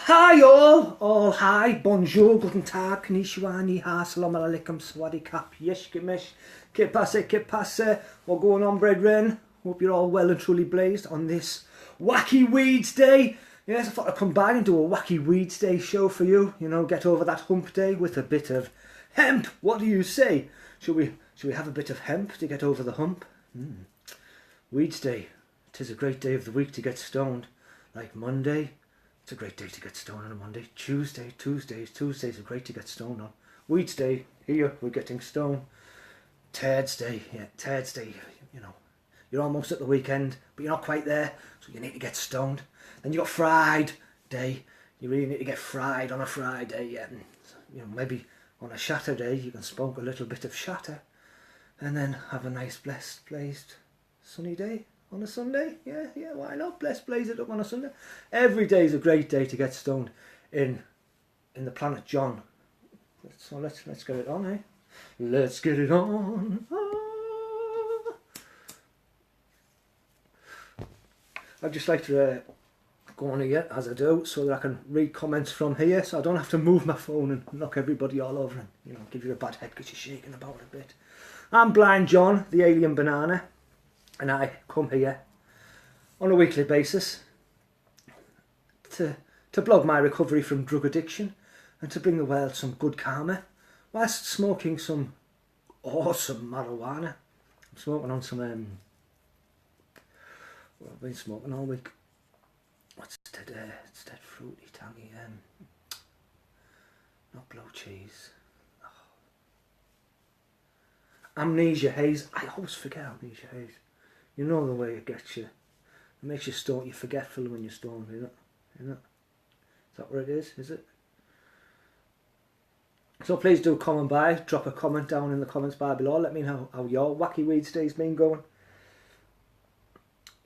Hi all hi, bonjour, guten tag, konnichiwa, ni ha, salam alaikum, swaddy cap, yesh, gemish, que passe, what going on, brethren? Hope you're all well and truly blazed on this Wacky Weedsday. Yes, I thought I'd come by and do a Wacky Weedsday show for you, you know, get over that hump day with a bit of hemp. What do you say? Should we have a bit of hemp to get over the hump? Weedsday, 'tis a great day of the week to get stoned, like Monday. It's a great day to get stoned on a Monday. Tuesdays are great to get stoned on. Weedsday, here we're getting stoned. Thursday, you know, you're almost at the weekend, but you're not quite there, so you need to get stoned. Then you got Friday, you really need to get fried on a Friday, and, you know, maybe on a Saturday you can smoke a little bit of shatter, and then have a nice blessed, blazed, sunny day. On a Sunday, yeah, why not? Blaze it up on a Sunday. Every day is a great day to get stoned in the planet John. So let's get it on, eh? Let's get it on. I'd just like to go on here as I do, so that I can read comments from here, so I don't have to move my phone and knock everybody all over and, you know, give you a bad head because you're shaking about a bit. I'm Blind John, the alien banana. And I come here on a weekly basis to blog my recovery from drug addiction and to bring the world some good karma whilst smoking some awesome marijuana. I'm smoking on some, well, I've been smoking all week. What's today? It's that fruity, tangy, not blue cheese. Amnesia haze. I always forget amnesia haze. You know the way it gets you. It makes you stoned. You're forgetful when you're stoned, you know? Is that what it is it? So please do comment by. Drop a comment down in the comments bar below. Let me know how your Wacky Weedsday's been going.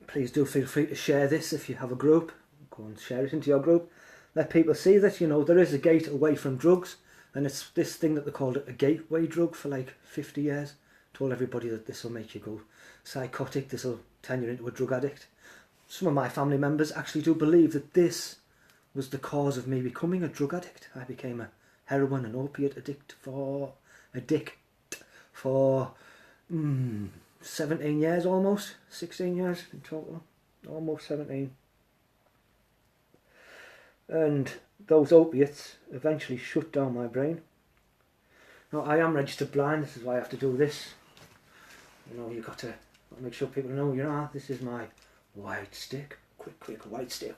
Please do feel free to share this if you have a group. Go and share it into your group. Let people see that, you know, there is a gate away from drugs. And it's this thing that they called it a gateway drug for like 50 years. Told everybody that this will make you go psychotic, this will turn you into a drug addict. Some of my family members actually do believe that this was the cause of me becoming a drug addict. I became a heroin and opiate addict for 17 years almost, 16 years in total, almost 17. And those opiates eventually shut down my brain. Now I am registered blind, this is why I have to do this. You know, you've got to make sure people know, you know, this is my white stick. Quick, white stick.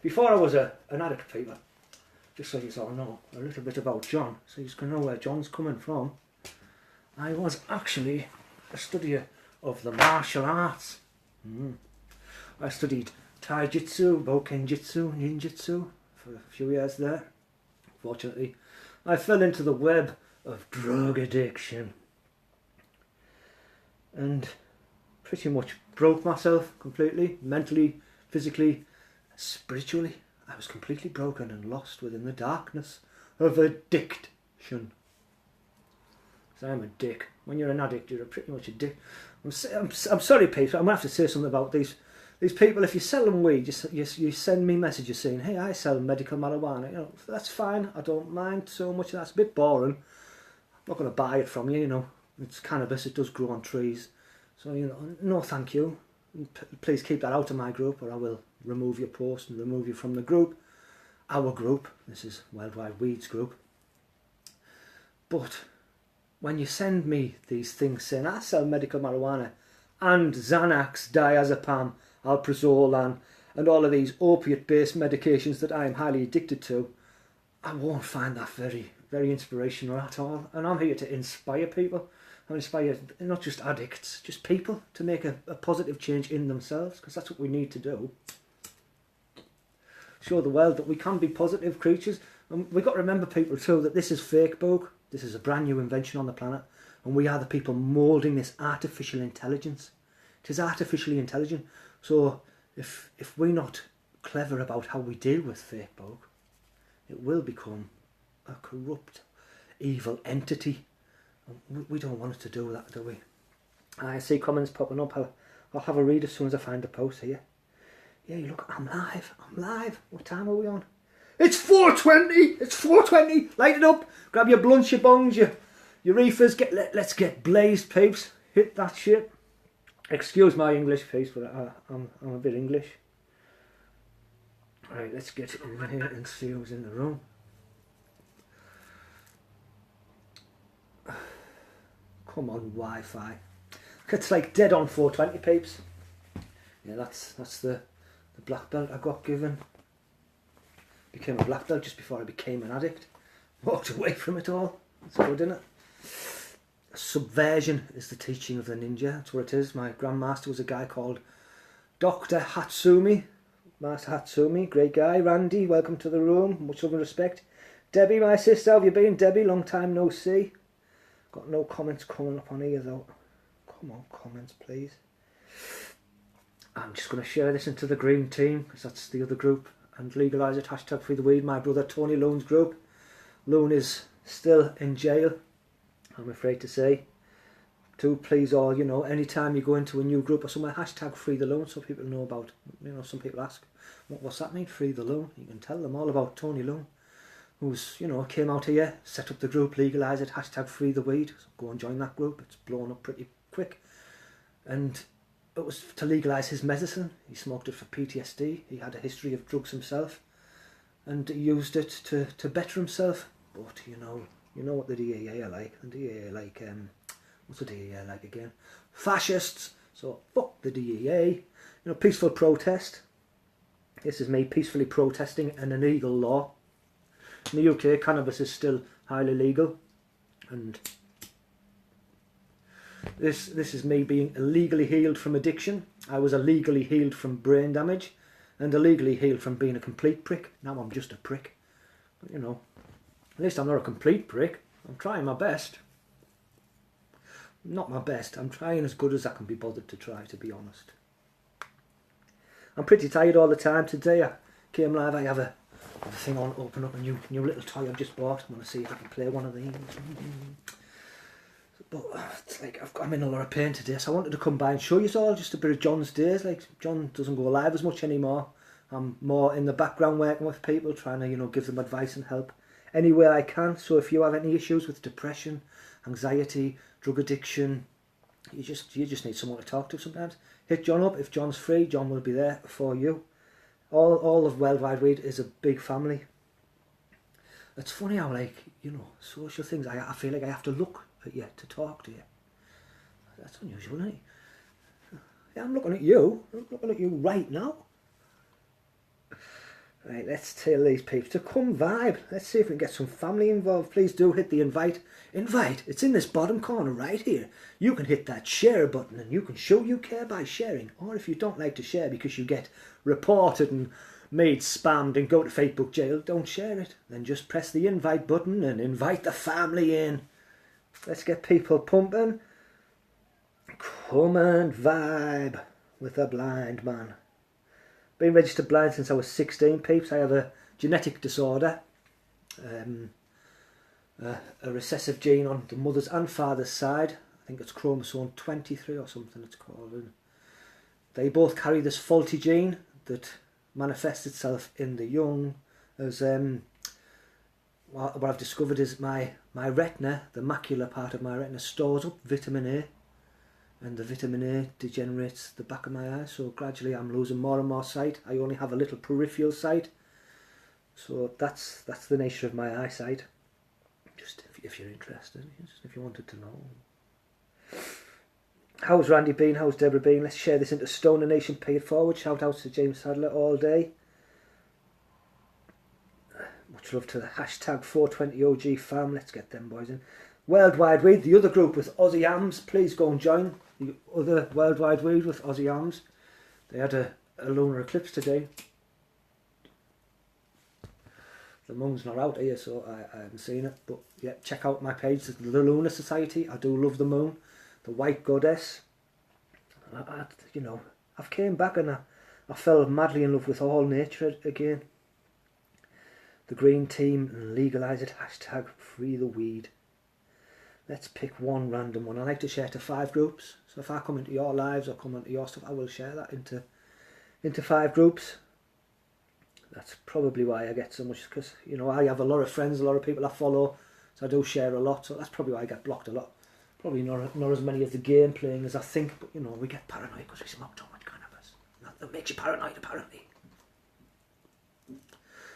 Before I was an addict, people, just so you all know a little bit about John, so you can know where John's coming from. I was actually a studier of the martial arts. I studied Taijutsu, Bokenjutsu, Ninjutsu for a few years there. Fortunately, I fell into the web of drug addiction and pretty much broke myself completely, mentally, physically, spiritually. I was completely broken and lost within the darkness of addiction. So I'm a dick. When you're an addict, you're pretty much a dick. I'm sorry, people. I'm going to have to say something about these people. If you sell them weed, you send me messages saying, hey, I sell medical marijuana. You know, that's fine. I don't mind so much. That's a bit boring. I'm not going to buy it from you, you know. It's cannabis. It does grow on trees. So, you know, no thank you. Please keep that out of my group or I will remove your post and remove you from the group. Our group. This is Worldwide Weeds Group. But when you send me these things saying, I sell medical marijuana and Xanax, diazepam, alprazolam, and all of these opiate-based medications that I am highly addicted to, I won't find that very, very inspirational at all. And I'm here to inspire people. I'm inspire not just addicts, just people to make a positive change in themselves, because that's what we need to do. Show the world that we can be positive creatures. And we've got to remember, people, too, that this is fake book. This is a brand new invention on the planet. And we are the people moulding this artificial intelligence. It is artificially intelligent. So if we're not clever about how we deal with fake book, it will become a corrupt, evil entity. We don't want it to do that, do we? I see comments popping up. I'll have a read as soon as I find the post here. Yeah, you look, I'm live. What time are we on? It's 4:20. It's 4:20. Light it up. Grab your blunts, your bongs, your reefers. Let's get blazed, peeps. Hit that shit. Excuse my English, peeps, but I'm a bit English. Right, let's get in here and see who's in the room. Come on, Wi-Fi. It's like dead on 4:20, peeps. Yeah, that's the black belt I got given. Became a black belt just before I became an addict. Walked away from it all. It's good, isn't it? Subversion is the teaching of the ninja. That's what it is. My grandmaster was a guy called Dr. Hatsumi. Master Hatsumi, great guy. Randy, welcome to the room. Much love and respect. Debbie, my sister, how have you been? Debbie, long time no see. Got no comments coming up on here though. Come on, comments please. I'm just going to share this into the green team because that's the other group, and legalise it. Hashtag free the weed. My brother Tony Loon's group. Loon is still in jail, I'm afraid to say. Do please all, you know, anytime you go into a new group or somewhere, hashtag free the loon so people know about, you know, some people ask, what's that mean, free the loon? You can tell them all about Tony Loon, who's, you know, came out here, set up the group, legalise it, hashtag free the weed. So go and join that group. It's blown up pretty quick. And it was to legalise his medicine. He smoked it for PTSD. He had a history of drugs himself, and he used it to better himself. But you know what the DEA are like. The DEA are like, what's the DEA like again? Fascists. So fuck the DEA. You know, peaceful protest. This is me peacefully protesting an illegal law. In the UK, cannabis is still highly legal, and this is me being illegally healed from addiction. I was illegally healed from brain damage, and illegally healed from being a complete prick. Now I'm just a prick. But, you know, at least I'm not a complete prick. I'm trying my best. Not my best. I'm trying as good as I can be bothered to try, to be honest. I'm pretty tired all the time. Today I came live. I have a thing on, open up a new little toy I've just bought. I'm going to see if I can play one of these. But it's like I'm in a lot of pain today, so I wanted to come by and show you all just a bit of John's days. Like, John doesn't go live as much anymore. I'm more in the background working with people, trying to, you know, give them advice and help anywhere I can. So if you have any issues with depression, anxiety, drug addiction, you just need someone to talk to sometimes, hit John up. If John's free, John will be there for you. All of Worldwide Weed is a big family. It's funny how, like, you know, social things, I feel like I have to look at you to talk to you. That's unusual, isn't it? Yeah, I'm looking at you. I'm looking at you right now. Right, let's tell these peeps to come vibe. Let's see if we can get some family involved. Please do hit the invite. It's in this bottom corner right here. You can hit that share button and you can show you care by sharing. Or if you don't like to share because you get reported and made spammed and go to Facebook jail, don't share it. Then just press the invite button and invite the family in. Let's get people pumping. Come and vibe with a blind man. Been registered blind since I was 16, peeps. I have a genetic disorder, a recessive gene on the mother's and father's side. I think it's chromosome 23 or something it's called. And they both carry this faulty gene that manifests itself in the young as what I've discovered is my retina, the macular part of my retina, stores up vitamin A, and the vitamin A degenerates the back of my eye, so gradually I'm losing more and more sight. I only have a little peripheral sight, so that's the nature of my eyesight. Just if you're interested, just if you wanted to know. How's Randy been? How's Deborah been? Let's share this into Stoner Nation, pay it forward. Shout out to James Sadler all day. Much love to the hashtag 420OG fam. Let's get them boys in. Worldwide Weed, the other group with Aussie Arms. Please go and join the other Worldwide Weed with Aussie Arms. They had a lunar eclipse today. The moon's not out here, so I haven't seen it. But yeah, check out my page, the Lunar Society. I do love the moon, the white goddess. You know, I've came back and I fell madly in love with all nature again. The green team and legalise it. Hashtag free the weed. Let's pick one random one. I like to share to 5 groups. So if I come into your lives or come into your stuff, I will share that into into 5 groups. That's probably why I get so much, because, you know, I have a lot of friends, a lot of people I follow, so I do share a lot, so that's probably why I get blocked a lot. Probably not as many of the game playing as I think, but, you know, we get paranoid because we smoke too much cannabis. That makes you paranoid, apparently.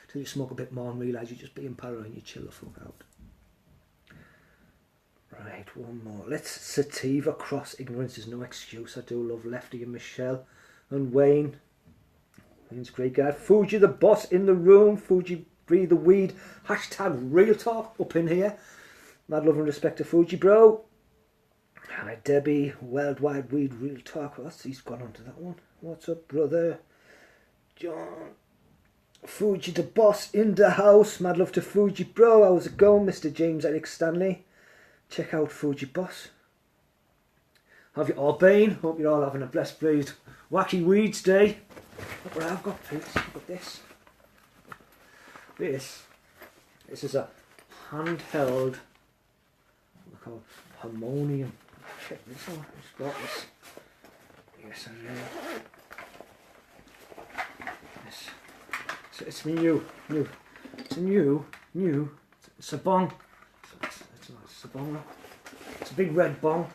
Till you smoke a bit more and realise you're just being paranoid and you chill the fuck out. Right, one more. Let's sativa cross. Ignorance is no excuse. I do love Lefty and Michelle and Wayne. Wayne's a great guy. Fuji the boss in the room. Fuji breathe the weed. Hashtag real talk up in here. Mad love and respect to Fuji, bro. Hi Debbie. Worldwide weed real talk. He's gone on to that one. What's up, brother? John. Fuji the boss in the house. Mad love to Fuji, bro. How's it going, Mr. James Eric Stanley? Check out Fuji boss. Have you all been? Hope you're all having a blessed, blazed, wacky Weedsday. Look what I've got, please. Look at this. This is a handheld, look how harmonium. Check this out. I've got this. Yes, I do. Yes. So it's new. It's a new. It's a bong. It's a bong. It's a big red bong.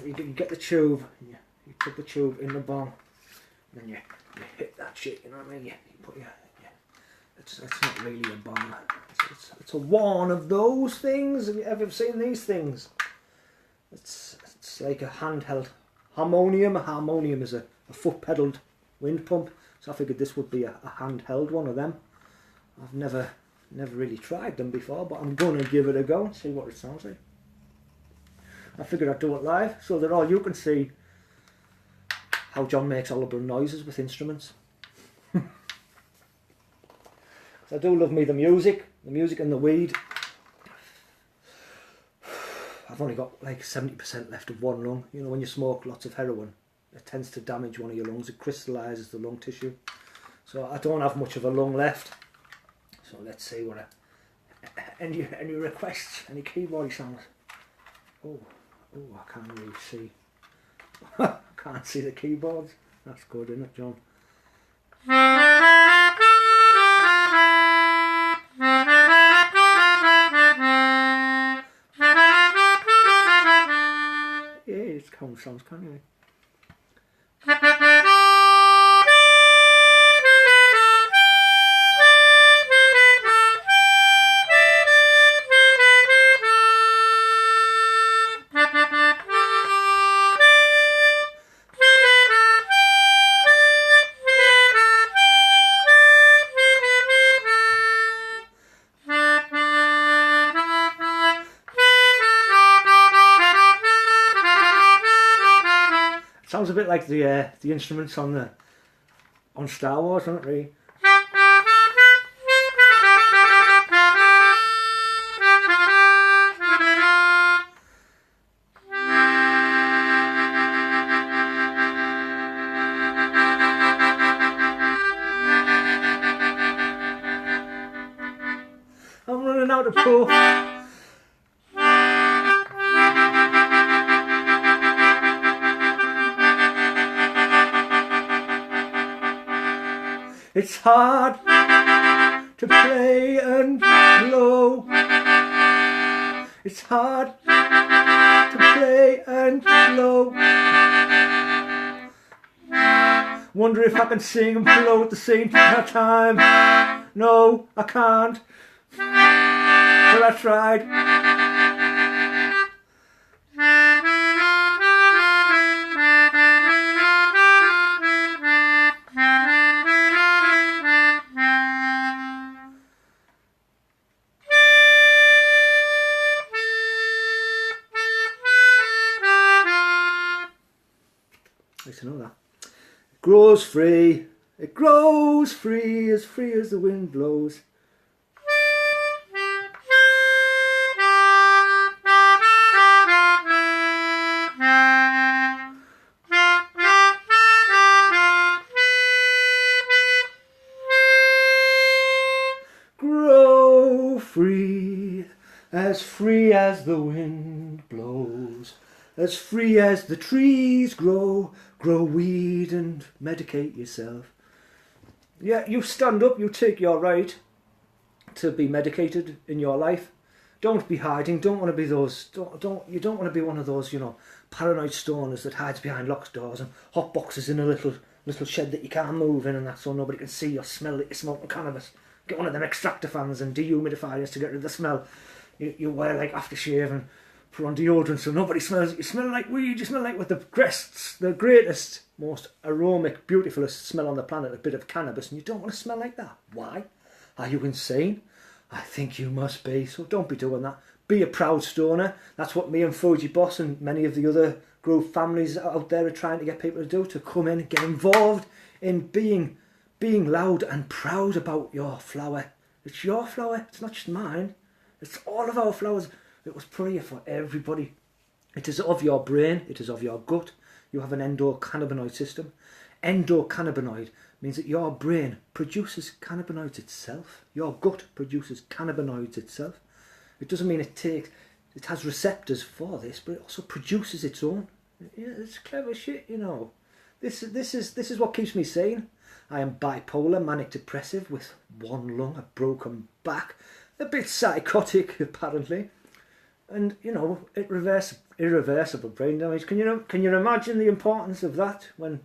You get the tube. And you put the tube in the bong. And then you hit that shit. You know what I mean? You put your. It's not really a bong. It's a one of those things. Have you ever seen these things? It's like a handheld harmonium. A harmonium is a foot pedalled wind pump. So I figured this would be a handheld one of them. I've never really tried them before, but I'm going to give it a go and see what it sounds like. I figured I'd do it live so that all you can see how John makes audible noises with instruments. I do love me the music and the weed. I've only got like 70% left of one lung. You know, when you smoke lots of heroin, it tends to damage one of your lungs. It crystallises the lung tissue. So I don't have much of a lung left. So let's see what any requests, any keyboard sounds. Oh, I can't really see. I can't see the keyboards. That's good, isn't it, John? Yeah, it's kind of sounds, can't you? Sounds a bit like the instruments on Star Wars, doesn't it, really? I'm running out of puff. It's hard to play and blow. It's hard to play and blow. Wonder if I can sing and blow at the same time. No, I can't. But I tried. Nice to know that. It grows free. It grows free as the wind blows. Grow free as the wind blows. As free as the trees grow. Grow weed and medicate yourself. Yeah, you stand up, you take your right to be medicated in your life. Don't be hiding. Don't want to be those. You don't want to be one of those, paranoid stoners that hides behind locked doors and hot boxes in a little shed that you can't move in, and that so nobody can see or smell that you're smoking cannabis. Get one of them extractor fans and dehumidifiers to get rid of the smell. You wear like aftershave and put on deodorant so nobody smells it. You smell like weed. You smell like with the greatest, most aromatic, beautifulest smell on the planet, a bit of cannabis, and you don't want to smell like that. Why? Are you insane? I think you must be, so don't be doing that. Be a proud stoner. That's what me and Fuji Boss and many of the other group families out there are trying to get people to do, to come in and get involved in being loud and proud about your flower. It's your flower, it's not just mine. It's all of our flowers. It was prayer for everybody. It is of your brain, it is of your gut. You have an endocannabinoid system. Endocannabinoid means that your brain produces cannabinoids itself. Your gut produces cannabinoids itself. It doesn't mean it has receptors for this, but it also produces its own. Yeah, it's clever shit, This is what keeps me sane. I am bipolar, manic depressive, with one lung, a broken back, a bit psychotic apparently, and irreversible brain damage. Can you imagine the importance of that when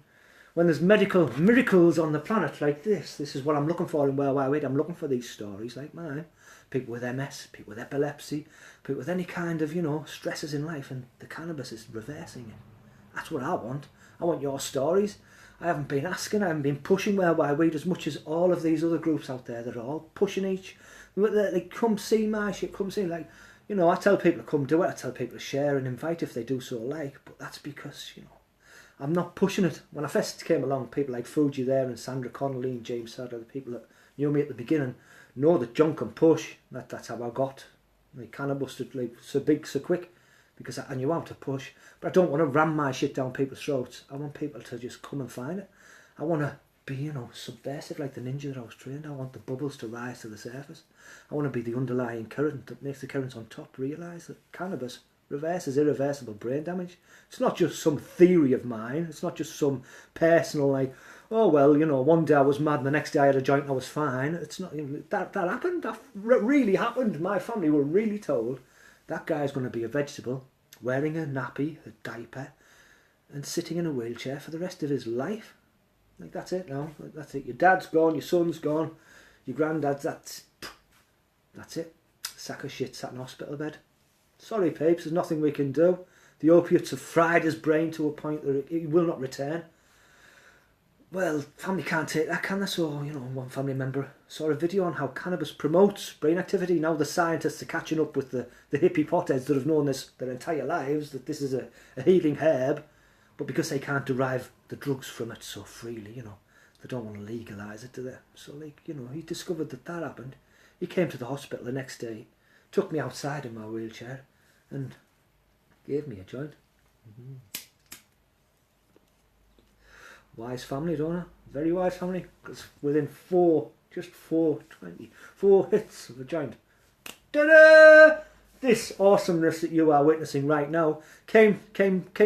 there's medical miracles on the planet like this? This is what I'm looking for in Where Why Wait. I'm looking for these stories like mine. People with MS, people with epilepsy, people with any kind of, stresses in life, and the cannabis is reversing it. That's what I want. I want your stories. I haven't been asking, I haven't been pushing Where Why Weed as much as all of these other groups out there that are all pushing each. They come see my shit, come see, like, I tell people to come do it, I tell people to share and invite if they do so like, but that's because, I'm not pushing it. When I first came along, people like Fuji there and Sandra Connolly and James Sadler, the people that knew me at the beginning, know that John can push. That's how I got like cannabis like so big so quick, because I knew how to push. But I don't want to ram my shit down people's throats. I want people to just come and find it. I want to be, subversive like the ninja that I was trained. I want the bubbles to rise to the surface. I want to be the underlying current that makes the currents on top realise that cannabis reverses irreversible brain damage. It's not just some theory of mine. It's not just some personal, like, oh, well, one day I was mad and the next day I had a joint and I was fine. It's not, that happened. That really happened. My family were really told that guy's going to be a vegetable, wearing a nappy, a diaper, and sitting in a wheelchair for the rest of his life. Like, that's it now. That's it. Your dad's gone, your son's gone, your granddad's, that's it. Sack of shit sat in a hospital bed. Sorry, peeps, there's nothing we can do. The opiates have fried his brain to a point that it will not return. Well, family can't take that, can they? So, one family member saw a video on how cannabis promotes brain activity. Now the scientists are catching up with the hippie potheads that have known this their entire lives, that this is a healing herb, but because they can't derive the drugs from it so freely, they don't want to legalise it, do they? So, he discovered that happened. He came to the hospital the next day, took me outside in my wheelchair, and gave me a joint. Wise family, don't I? Very wise family, because within four hits of a joint, ta-da! This awesomeness that you are witnessing right now came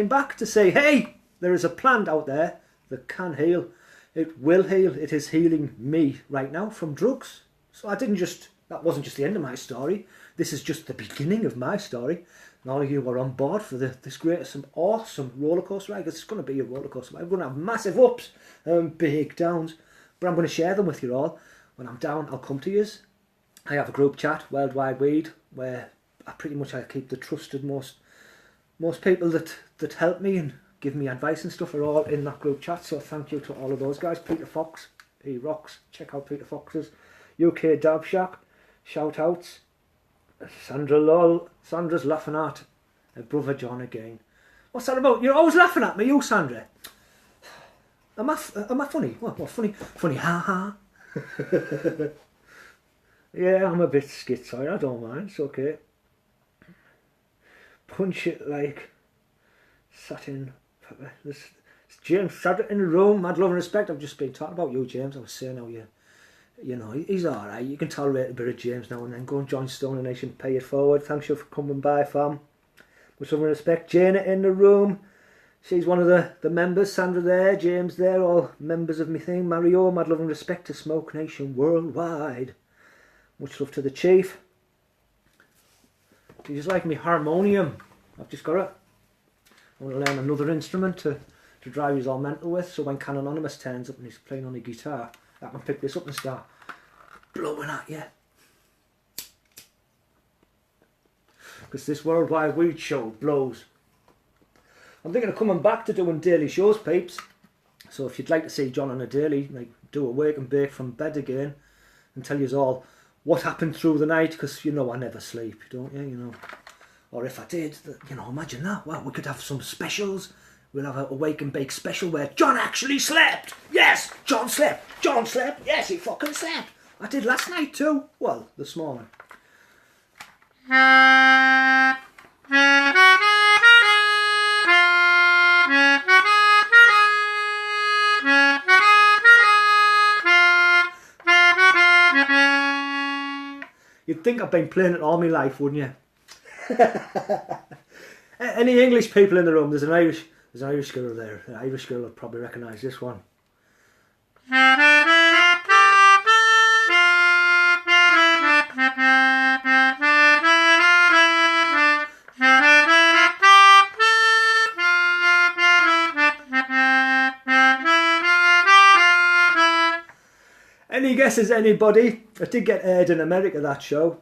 back to say, hey, there is a plant out there that can heal. It will heal. It is healing me right now from drugs. So that wasn't just the end of my story. This is just the beginning of my story. And all of you are on board for this great, some awesome roller coaster ride. It's going to be a roller coaster ride. We're going to have massive ups and big downs. But I'm going to share them with you all. When I'm down, I'll come to you. I have a group chat, Worldwide Weed, where I keep the trusted most people that help me and give me advice and stuff are all in that group chat. So thank you to all of those guys. Peter Fox, he rocks. Check out Peter Fox's UK Dab Shack. Shout outs. Sandra Lol. Sandra's laughing at her brother John again. What's that about? You're always laughing at me, you Sandra. Am I funny? What funny? Funny, ha ha. Yeah, I'm a bit schizoid, I don't mind, it's okay. Punch it like satin pepper. This James Sadler in the room, mad love and respect. I've just been talking about you, James. I was saying how he's alright. You can tolerate a bit of James now and then. Go and join Stoner Nation, pay it forward. Thanks you for coming by, fam. With some respect. Jana in the room. She's one of the members. Sandra there, James there, all members of me thing. Mario, mad love and respect to Smoke Nation worldwide. Much love to the chief. She just like me harmonium. I've just got it. I want to learn another instrument to drive you all mental with, so when Can Anonymous turns up and he's playing on a guitar, I can pick this up and start blowing at you. Because this Worldwide Weed Show blows. I'm thinking of coming back to doing daily shows, peeps. So if you'd like to see John on a daily, like do a wake and bake from bed again and tell you all what happened through the night, because you know I never sleep, don't you? You know. Or if I did, you know, imagine that. Well, we could have some specials. We'll have a wake and bake special where John actually slept. Yes, John slept. John slept. Yes, he fucking slept. I did last night too. Well, this morning. You'd think I've been playing it all my life, wouldn't you? Any English people in the room? There's an Irish girl there. An Irish girl will probably recognise this one. Any guesses, anybody? It did get aired in America, that show.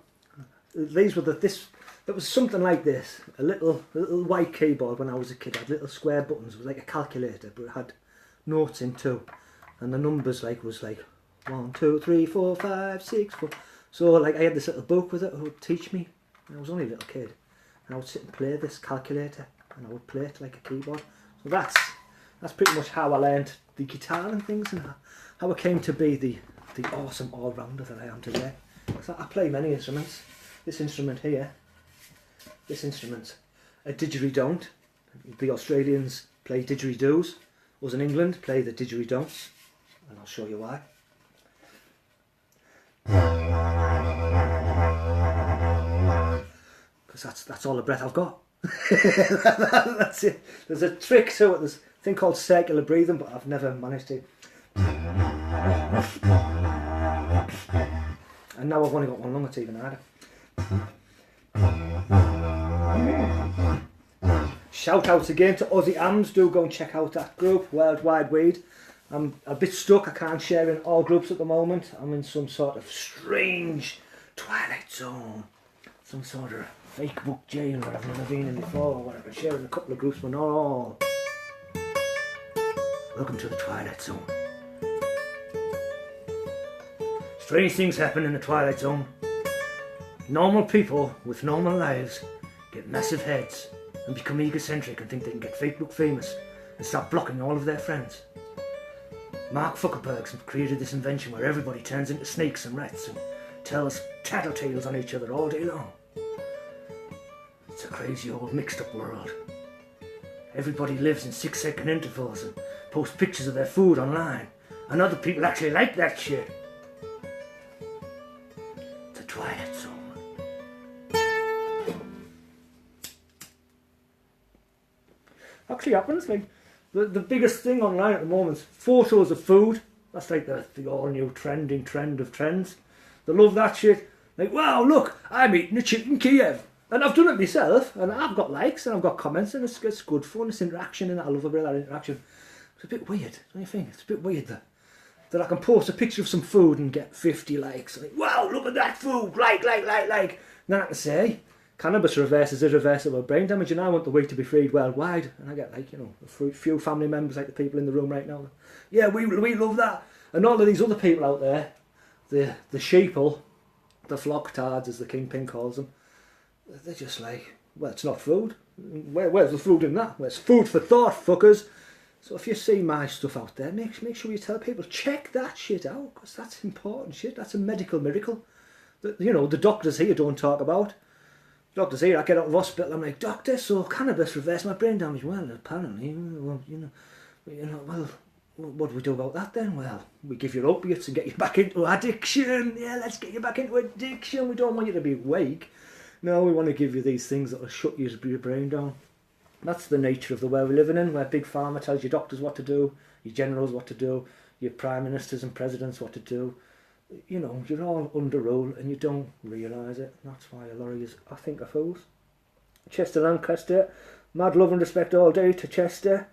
These were there was something like this. A little white keyboard when I was a kid. It had little square buttons. It was like a calculator, but it had notes in too. And the numbers was like 1, 2, 3, 4, 5, 6, 4. So like I had this little book with it who would teach me. And I was only a little kid. And I would sit and play this calculator, and I would play it like a keyboard. So that's pretty much how I learned the guitar and things, and how I came to be the awesome all-rounder that I am today. So I play many instruments. This instrument here, this instrument's a didgeridoo. The Australians play didgeridoos. Us in England play the didgeridoons, and I'll show you why. Because that's all the breath I've got. That's it. There's a trick to it. There's a thing called circular breathing, but I've never managed to. And now I've only got one lung, it's even harder. Shout out again to Aussie Ams. Do go and check out that group, Worldwide Weed. I'm a bit stuck. I can't share in all groups at the moment. I'm in some sort of strange twilight zone, some sort of fake book jail that I've never been in before, where I can share in a couple of groups, but not all. Welcome to the Twilight Zone. Strange things happen in the Twilight Zone. Normal people with normal lives get massive heads and become egocentric and think they can get Facebook famous and start blocking all of their friends. Mark Zuckerberg's created this invention where everybody turns into snakes and rats and tells tattletales on each other all day long. It's a crazy old mixed up world. Everybody lives in 6-second intervals and posts pictures of their food online, and other people actually like that shit. The Twilight Zone. Actually happens, like the biggest thing online at the moment is photos of food. That's like the all new trending trend of trends. They love that shit. Like, wow, look, I'm eating a chicken Kiev. And I've done it myself, and I've got likes and I've got comments, and it's good fun, it's interaction, and I love a bit of that interaction. It's a bit weird, don't you think? It's a bit weird that I can post a picture of some food and get 50 likes. Like, wow, look at that food, like. And then I can say, cannabis reverses irreversible brain damage, and I want the weed to be freed worldwide. And I get, like, you know, a few family members, like the people in the room right now. Yeah, we love that. And all of these other people out there, the sheeple, the flocktards, as the Kingpin calls them, they're just like, well, it's not food. Where's the food in that? Where's food for thought, fuckers? So if you see my stuff out there, make sure you tell people, check that shit out, because that's important shit. That's a medical miracle that, you know, the doctors here don't talk about. Doctors here, I get out of hospital, I'm like, doctor, so cannabis reversed my brain damage. Well, apparently, well, what do we do about that then? Well, we give you opiates and get you back into addiction. Yeah, let's get you back into addiction. We don't want you to be weak. No, we want to give you these things that will shut your brain down. That's the nature of the world we're living in, where Big Pharma tells your doctors what to do, your generals what to do, your prime ministers and presidents what to do. You know, you're all under rule and you don't realise it. That's why a lot of you, I think, are fools. Chester Lancaster, mad love and respect all day to Chester.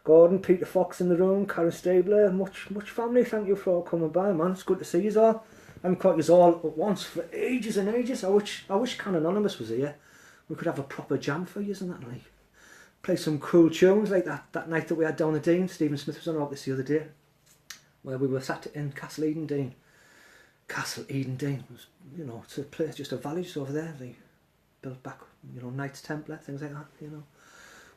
Gordon, Peter Fox in the room, Karen Stabler, much family, thank you for all coming by, man. It's good to see you all. I haven't caught you all at once for ages and ages. I wish Can Anonymous was here. We could have a proper jam for you, isn't that like? Play some cool tunes like that night that we had down the Dean. Stephen Smith was on about this the other day, where we were sat in Castle Eden Dean. Castle Eden Dean was, you know, it's a place, just a valley just over there. They built back, you know, Knights Templar, things like that, you know.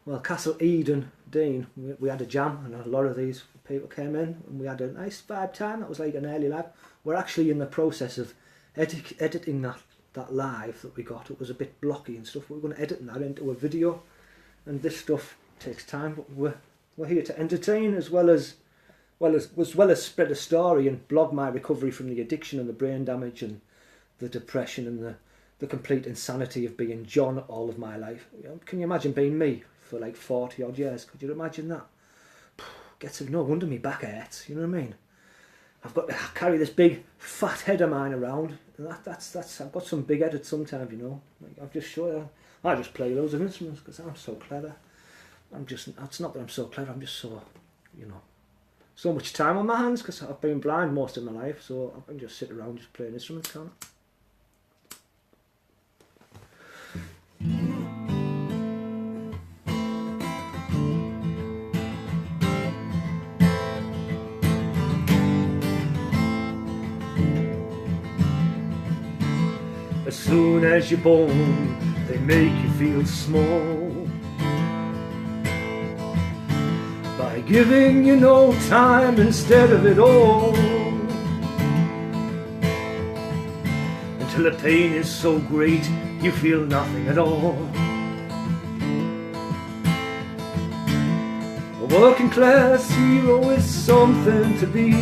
Well, Castle Eden Dean, we had a jam and a lot of these people came in and we had a nice vibe time. That was like an early live. We're actually in the process of editing that live that we got. It was a bit blocky and stuff. We're going to edit that into a video, and this stuff takes time. But we're here to entertain as well as spread a story and blog my recovery from the addiction and the brain damage and the depression and the complete insanity of being John all of my life. You know, can you imagine being me for like 40 odd years? Could you imagine that? No wonder me back hurts, you know what I mean? I've got to carry this big fat head of mine around, and that's I've got some big headed sometimes, you know. Like, I've just shown you, I just play loads of instruments because I'm so clever. It's not that I'm so clever, I'm just so, you know, so much time on my hands because I've been blind most of my life, so I can just sit around just playing instruments, can't I? As soon as you're born, they make you feel small by giving you no time instead of it all, until the pain is so great you feel nothing at all. A working class hero is something to be.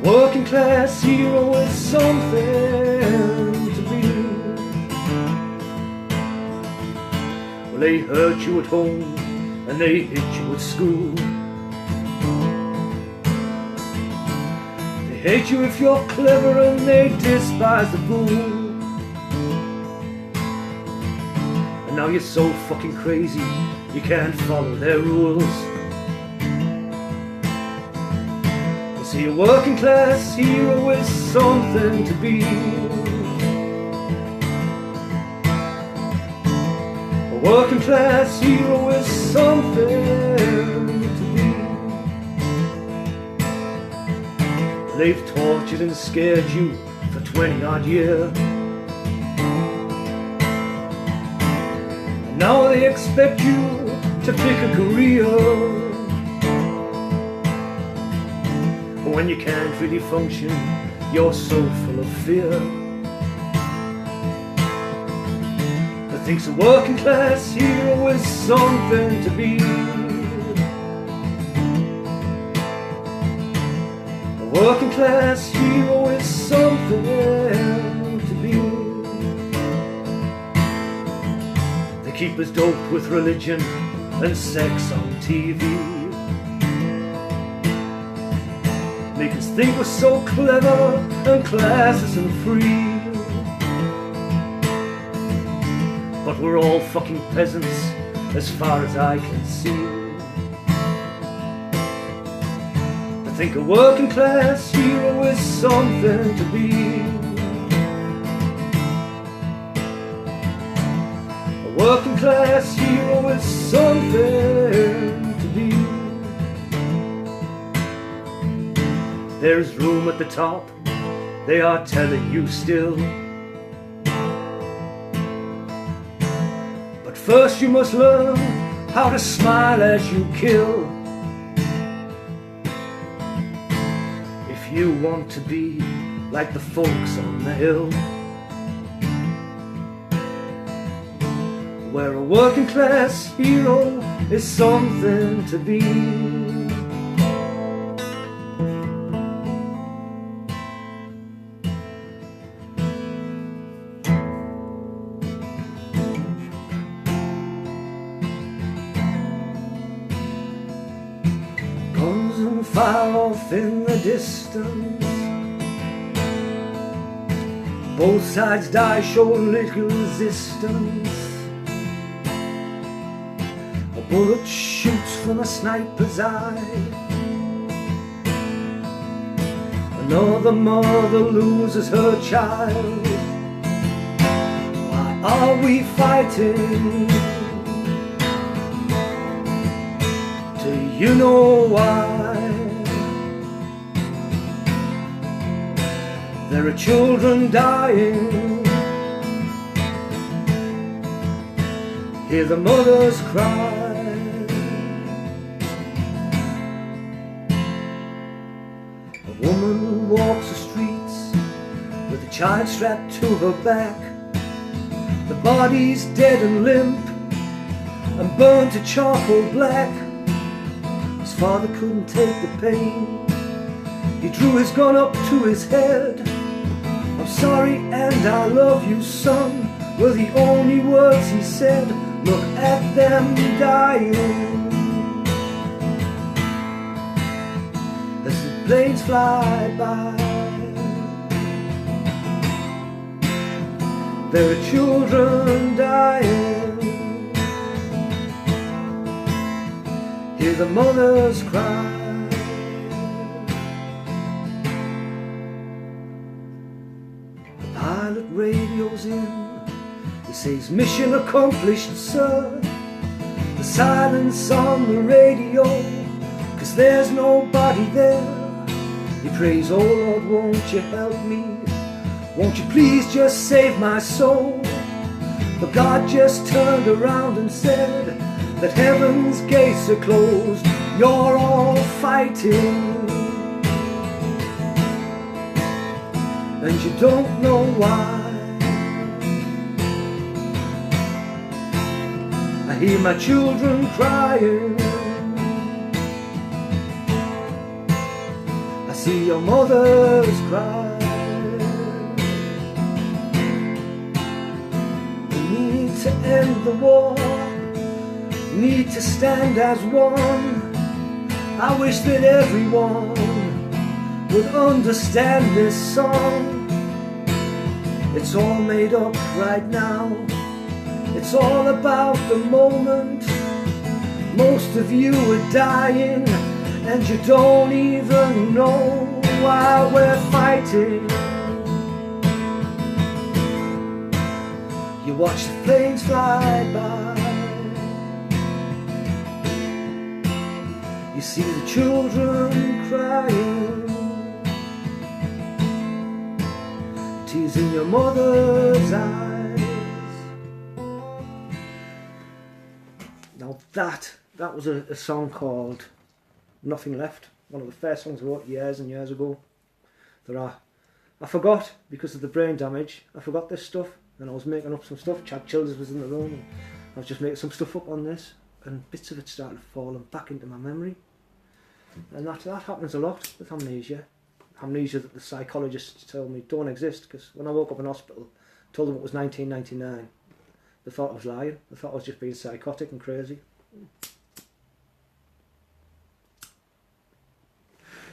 Working class hero is something to be. Well, they hurt you at home and they hit you at school. They hate you if you're clever and they despise the fool. And now you're so fucking crazy you can't follow their rules. See, a working class hero is something to be. A working class hero is something to be. They've tortured and scared you for 20 odd years, and now they expect you to pick a career. When you can't really function, you're so full of fear. That thinks a working class hero is something to be. A working class hero is something to be. They keep us doped with religion and sex on TV. Make us think we're so clever and classes and free, but we're all fucking peasants as far as I can see. I think a working class hero is something to be. A working class hero is something to be. There's room at the top, they are telling you still. But first you must learn how to smile as you kill. If you want to be like the folks on the hill, where a working class hero is something to be. sun far off in the distance. Both sides die, show little resistance. A bullet shoots from a sniper's eye. Another mother loses her child. Why are we fighting? Do you know why? There are children dying. Hear the mothers cry. A woman walks the streets with a child strapped to her back. The body's dead and limp and burnt to charcoal black. His father couldn't take the pain. He drew his gun up to his head. I'm sorry and I love you, son, were the only words he said. Look at them dying as the planes fly by. There are children dying. Hear the mothers cry. The pilot radios in. He says, mission accomplished, sir. The silence on the radio, 'cause there's nobody there. He prays, oh Lord, won't you help me? Won't you please just save my soul? But God just turned around and said that heaven's gates are closed. You're all fighting, and you don't know why. I hear my children crying. I see your mothers cry. We need to end the war, need to stand as one. I wish that everyone would understand this song. It's all made up right now. It's all about the moment. Most of you are dying and you don't even know why we're fighting. You watch the planes fly by. You see the children crying. Tears in your mother's eyes. Now that was a song called Nothing Left. One of the first songs I wrote years and years ago. I forgot, because of the brain damage, I forgot this stuff, and I was making up some stuff. Chad Childers was in the room, and I was just making some stuff up on this, and bits of it started falling back into my memory. And that happens a lot with amnesia. Amnesia that the psychologists tell me don't exist, because when I woke up in hospital, I told them it was 1999. They thought I was lying. They thought I was just being psychotic and crazy.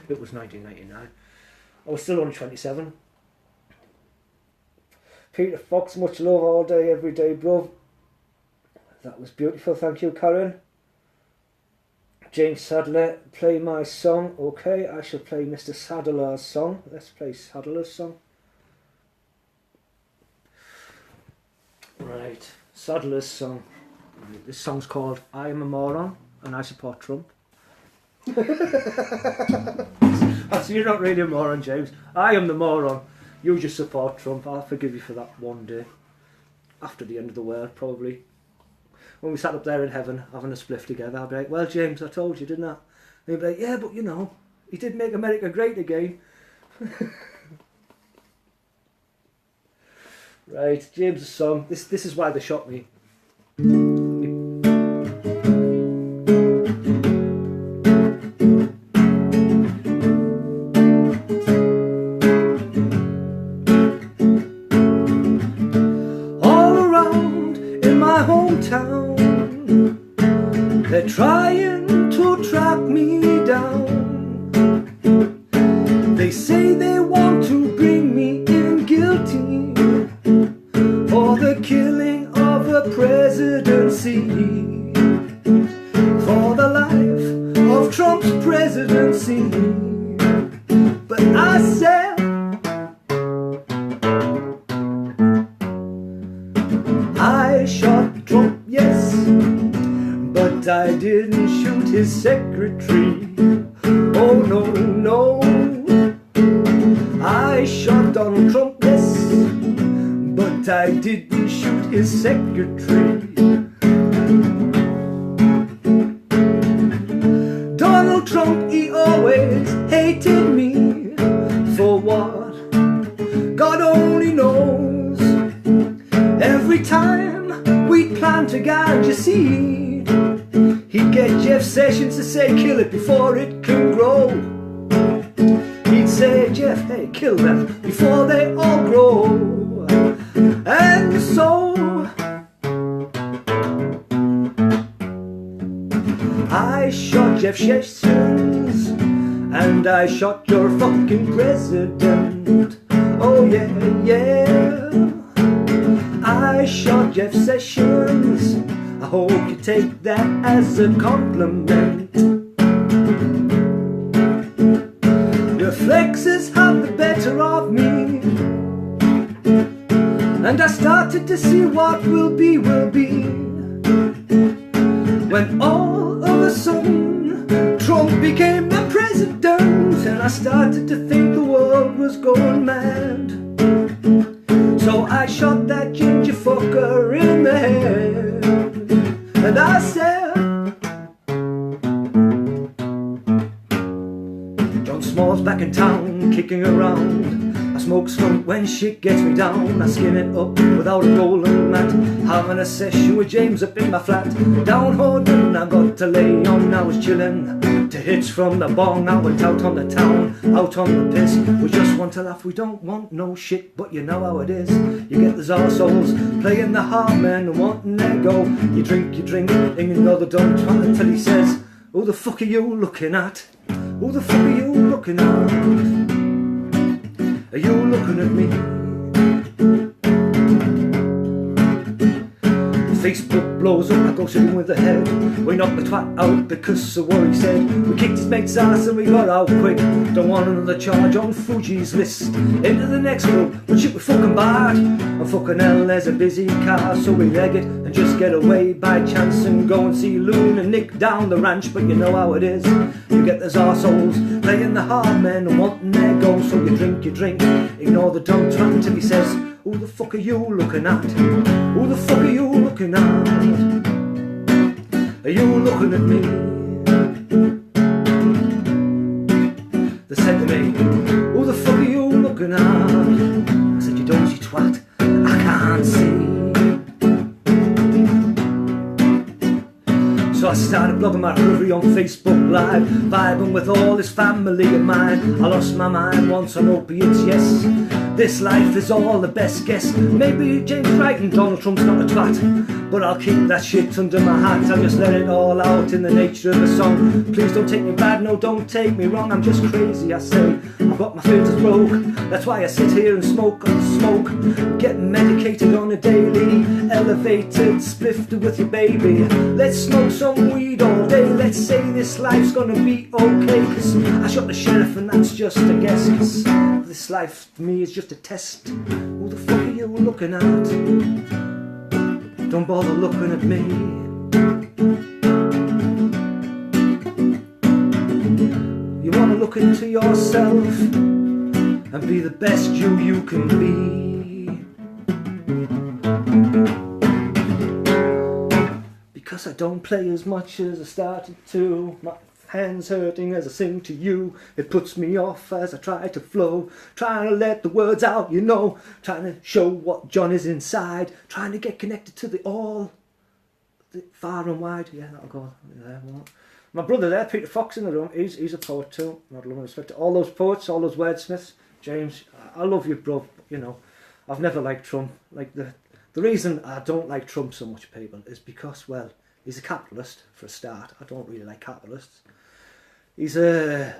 It was 1999. I was still only 27. Peter Fox, much love all day, every day, bro. That was beautiful, thank you, Karen. James Sadler, play my song. Okay, I shall play Mr. Sadler's song. Let's play Sadler's song. Right, Sadler's song. This song's called I Am a Moron and I Support Trump. So you're not really a moron, James. I am the moron. You just support Trump. I'll forgive you for that one day. After the end of the world, probably. When we sat up there in heaven having a spliff together, I'll be like, well, James, I told you, didn't I? And he'll be like, yeah, but you know, he did make America great again. Right, James's song. This is why they shot me. They're trying to track me down. Trump's presidency. But I said, I shot Trump, yes, but I didn't shoot his secretary. Oh no, no. I shot Donald Trump, yes, but I didn't shoot his secretary. Donald Trump, he always hated me. For what? God only knows. Every time we'd plant a ganja seed, he'd get Jeff Sessions to say kill it before it can grow. He'd say, Jeff, hey, kill them before they all grow. And so I shot Jeff Sessions, and I shot your fucking president. Oh yeah, yeah. I shot Jeff Sessions. I hope you take that as a compliment. Your flexes have the better of me, and I started to see what will be, when all of a sudden Trump became the president, and I started to think the world was going mad. So I shot that ginger fucker in the head, and I said, John Small's back in town, kicking around. I smoke skunk when shit gets me down. I skin it up without a rolling mat, having a session with James up in my flat. Down Horden I got to lay on, I was chillin' to hits from the bong. I went out on the town, out on the piss. We just want to laugh, we don't want no shit, but you know how it is. You get those arseholes playing the hard men and wanting their go. You drink, and you know they don't try until he says, who the fuck are you looking at? Who the fuck are you looking at? Are you looking at me? Facebook blows up, I go shooting with the head. We knocked the twat out because of what he said. We kicked his mate's ass and we got out quick. Don't want another charge on Fuji's list. Into the next club, but shit, we fucking bad. And fucking hell, there's a busy car, so we leg it and just get away by chance and go and see Loon and Nick down the ranch. But you know how it is. You get those arseholes playing the hard men and wanting their goal. So you drink, ignore the dumb twat until he says, who the fuck are you looking at? Who the fuck are you looking at? Are you looking at me? They said to me, who the fuck are you looking at? I said, you don't, you twat, I can't see. So I started blogging my recovery on Facebook Live, vibing with all this family of mine. I lost my mind once on opiates, yes. This life is all the best guess. Maybe James Wright and Donald Trump's not a twat, but I'll keep that shit under my hat. I'll just let it all out in the nature of a song. Please don't take me bad, no, don't take me wrong. I'm just crazy, I say. I've got my filters broke. That's why I sit here and smoke. Get medicated on a daily, elevated, spliffed with your baby. Let's smoke some weed all day. Let's say this life's gonna be okay. Cause I shot the sheriff and that's just a guess. Cause this life for me is just a test. Who the fuck are you looking at? Don't bother looking at me. You wanna look into yourself and be the best you can be. Because I don't play as much as I started to. My hands hurting as I sing to you. It puts me off as I try to flow, trying to let the words out, you know, trying to show what John is inside, trying to get connected to the all, the far and wide. Yeah, that'll go there. My brother there, Peter Fox in the room, he's a poet too. I'd love and respect to all those poets, all those wordsmiths. James, I love you, bro. You know, I've never liked Trump. Like the reason I don't like Trump so much, people, is because, well, he's a capitalist for a start. I don't really like capitalists. He's a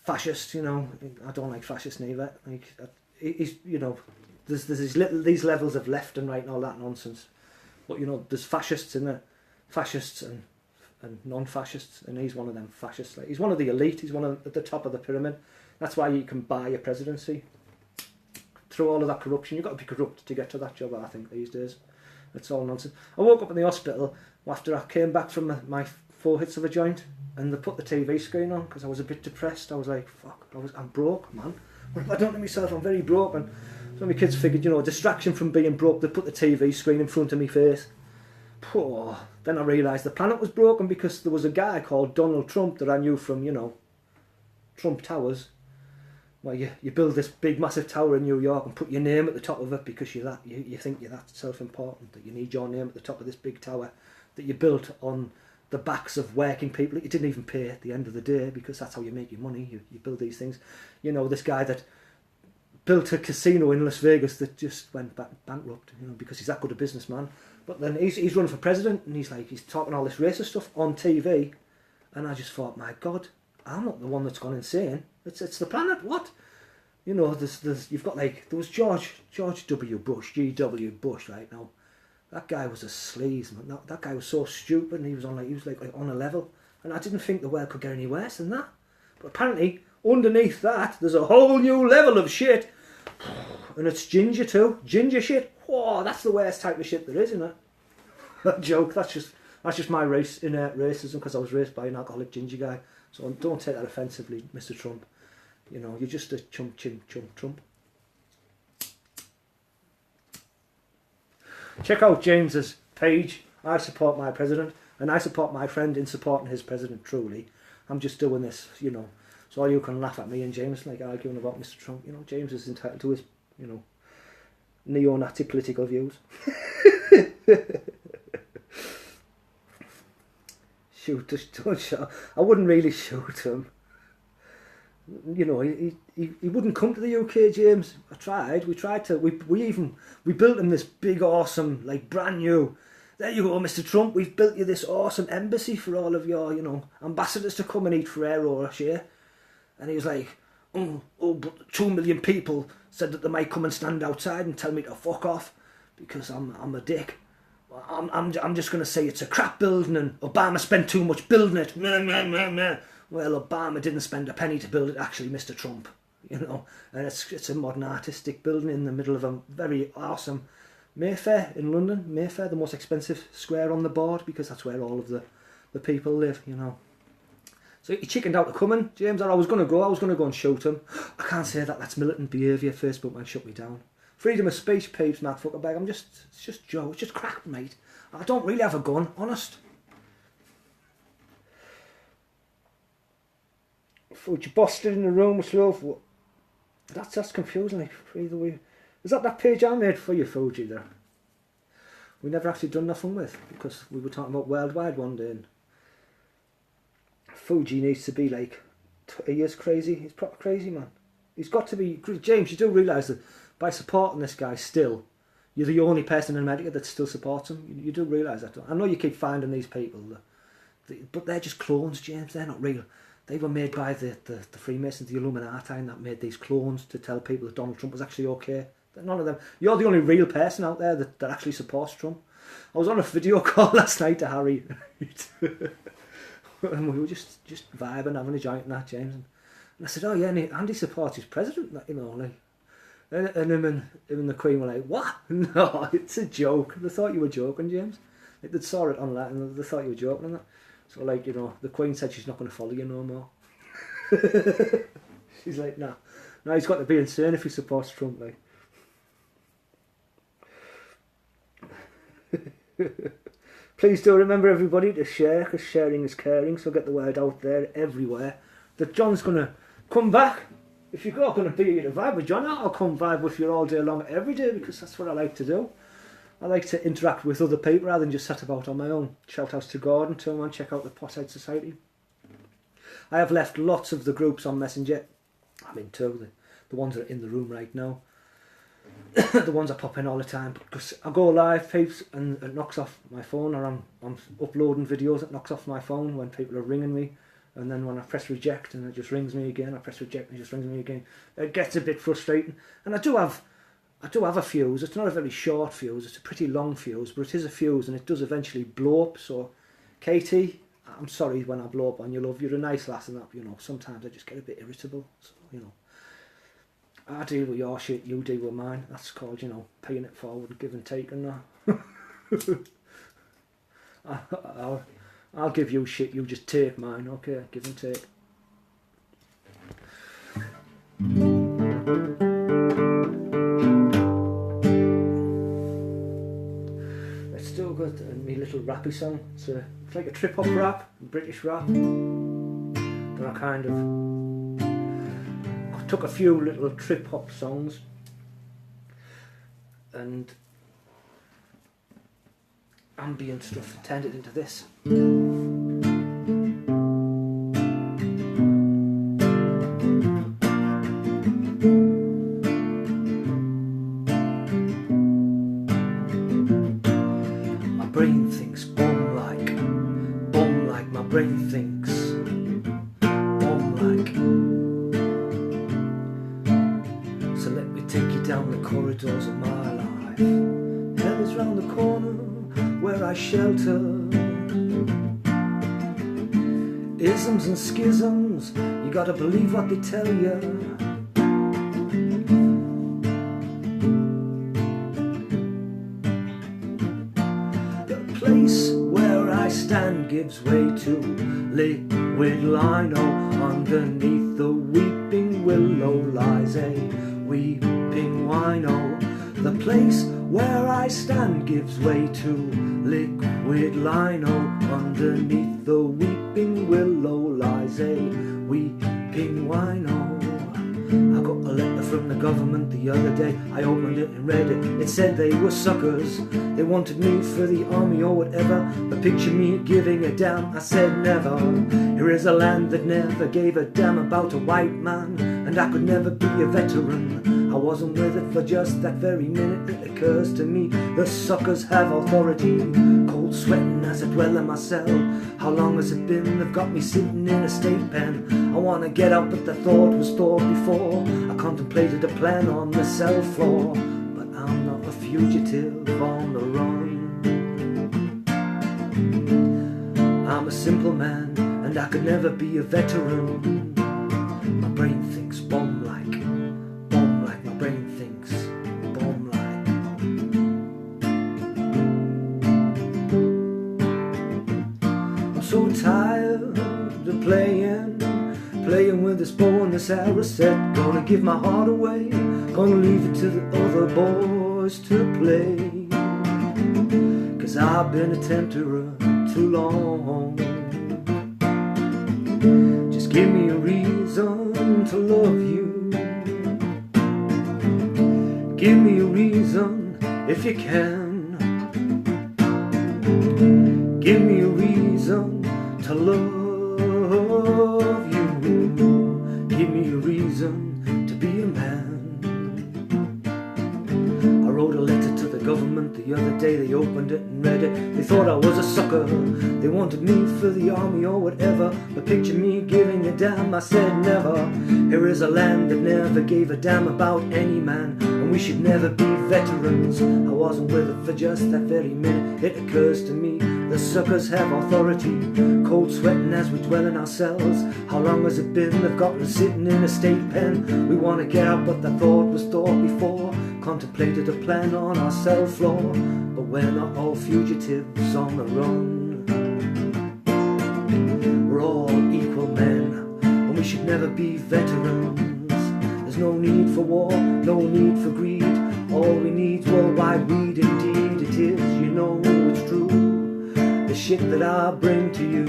fascist, you know. I don't like fascists neither. Like, he's, you know, there's these levels of left and right and all that nonsense. But you know, there's fascists in there, fascists and and non-fascists, and he's one of them fascists. Like, he's one of the elite. He's one of at the top of the pyramid. That's why you can buy a presidency. Through all of that corruption, you've got to be corrupt to get to that job, I think, these days. It's all nonsense. I woke up in the hospital after I came back from my 4 hits of a joint, and they put the TV screen on because I was a bit depressed. I was like, fuck, I'm broke, man. What have I done to myself? I'm very broke. And so my kids figured, a distraction from being broke, they put the TV screen in front of my face. Poor. Then I realised the planet was broken because there was a guy called Donald Trump that I knew from, Trump Towers, where you build this big massive tower in New York and put your name at the top of it because you think you're that self-important that you need your name at the top of this big tower that you built on the backs of working people that you didn't even pay at the end of the day, because that's how you make your money. You build these things. This guy that built a casino in Las Vegas that just went bankrupt, because he's that good a businessman. But then he's running for president, and he's talking all this racist stuff on TV, and I just thought, my God, I'm not the one that's gone insane. It's the planet. What? You've got there was George W. Bush, G.W. Bush, right now. That guy was a sleaze, man. That guy was so stupid, and he was on a level, and I didn't think the world could get any worse than that. But apparently, underneath that, there's a whole new level of shit, and it's ginger too. Ginger shit. Whoa, that's the worst type of shit there is, isn't it? That joke. That's just my innate racism because I was raised by an alcoholic ginger guy. So don't take that offensively, Mr. Trump. You're just a chump Trump. Check out James's page. I support my president, and I support my friend in supporting his president, truly. I'm just doing this, so you can laugh at me and James arguing about Mr. Trump. James is entitled to his, neo-Nazi political views. Don't shoot. I wouldn't really shoot him. He wouldn't come to the UK, James. I tried. We tried to. We built him this big, awesome, brand new. There you go, Mr. Trump. We've built you this awesome embassy for all of your, ambassadors to come and eat Ferrero Rocher. And he was like, but 2 million people said that they might come and stand outside and tell me to fuck off because I'm a dick. I'm just going to say it's a crap building and Obama spent too much building it. Well, Obama didn't spend a penny to build it, actually, Mr. Trump. And it's a modern artistic building in the middle of a very awesome Mayfair in London. Mayfair, the most expensive square on the board, because that's where all of the people live, So he chickened out to coming, James. I was going to go and shoot him. I can't say that. That's militant behaviour. Facebook might shut me down. Freedom of speech, peeps, Matt Fuckerbag. It's just Joe. It's just crap, mate. I don't really have a gun, honest. Fuji busted in the room with love. That's confusing. Either way, is that page I made for you, Fuji? There, we never actually done nothing with because we were talking about worldwide one day. And Fuji needs to be he is crazy. He's proper crazy, man. He's got to be. James, you do realise that by supporting this guy still, you're the only person in America that still supports him. You do realise that. I know you keep finding these people, but they're just clones, James. They're not real. They were made by the Freemasons, the Illuminati, and that made these clones to tell people that Donald Trump was actually okay. None of them. You're the only real person out there that actually supports Trump. I was on a video call last night to Harry, and we were just vibing, having a joint and that, James. And I said, oh yeah, Andy supports his president, and him and the Queen were like, what? No, it's a joke. They thought you were joking, James. They saw it online and they thought you were joking and that. So the Queen said she's not going to follow you no more. She's like, no, he's got to be insane if he supports Trump, Please do remember, everybody, to share, because sharing is caring, so get the word out there everywhere that John's going to come back. If you're not going to be here to vibe with John, I'll come vibe with you all day long, every day, because that's what I like to do. I like to interact with other people rather than just sit about on my own. Shout outs to Gordon, too, man. Check out the Potside Society. I have left lots of the groups on Messenger. I mean, two, the ones that are in the room right now. The ones I pop in all the time, because I go live, peeps, and it knocks off my phone, or I'm uploading videos, it knocks off my phone when people are ringing me, and then when I press reject and it just rings me again, I press reject and it just rings me again. It gets a bit frustrating, and I do have a fuse. It's not a very short fuse, it's a pretty long fuse, but it is a fuse and it does eventually blow up. So Katie, I'm sorry when I blow up on you, love. You're a nice lass and that, you know. Sometimes I just get a bit irritable. So, you know, I deal with your shit, you deal with mine. That's called, you know, paying it forward and give and take and that. I'll give you shit, you just take mine, okay? Give and take. Let's still got me little rappy song. It's like a trip hop rap, British rap. And I took a few little trip hop songs and ambient stuff and turned it into this. My brain thinks bomb like my brain thinks bomb like. So let me take you down the corridors of my life. Hell is round the corner where I shelter. Isms and schisms, you gotta believe what they tell you. The place where I stand gives way to liquid lino. Underneath the weeping willow lies a weeping wino. The place where I stand gives way to liquid lino. Underneath the weeping willow lies a weeping wino. I got a letter from the government the other day. I opened it and read it. It said they were suckers. They wanted me for the army or whatever, but picture me giving a damn. I said never. Here is a land that never gave a damn about a white man, and I could never be a veteran. I wasn't with it for just that very minute. It occurs to me the suckers have authority. Cold sweating as I dwell in my cell. How long has it been? They've got me sitting in a state pen. I wanna get out, but the thought was thought before. I contemplated a plan on the cell floor, but I'm not a fugitive on the run. I'm a simple man, and I could never be a veteran. My brain thinks bomb like my brain thinks bomb like. I'm so tired of playing with this bow and this arrow set. Gonna give my heart away, gonna leave it to the other boys to play. Cause I've been a tempter too long. Just give me a reason to love you. Give me a reason if you can. Give me a reason to love you. Give me a reason to be a man. I wrote a letter to the government the other day. They opened it and read it. They thought I was a sucker. They wanted me for the army or whatever, but picture me giving a damn. I said never. Here is a land that never gave a damn about any man, and we should never be veterans. I wasn't with it for just that very minute. It occurs to me the suckers have authority. Cold sweating as we dwell in our cells. How long has it been? They've got us sitting in a state pen. We want to get out, but the thought was thought before. Contemplated a plan on our cell floor, but we're not all fugitives on the run. We're all equal men, and we should never be veterans. There's no need for war, no need for greed. All we need's worldwide weed, indeed it is. You know it's true, the shit that I bring to you.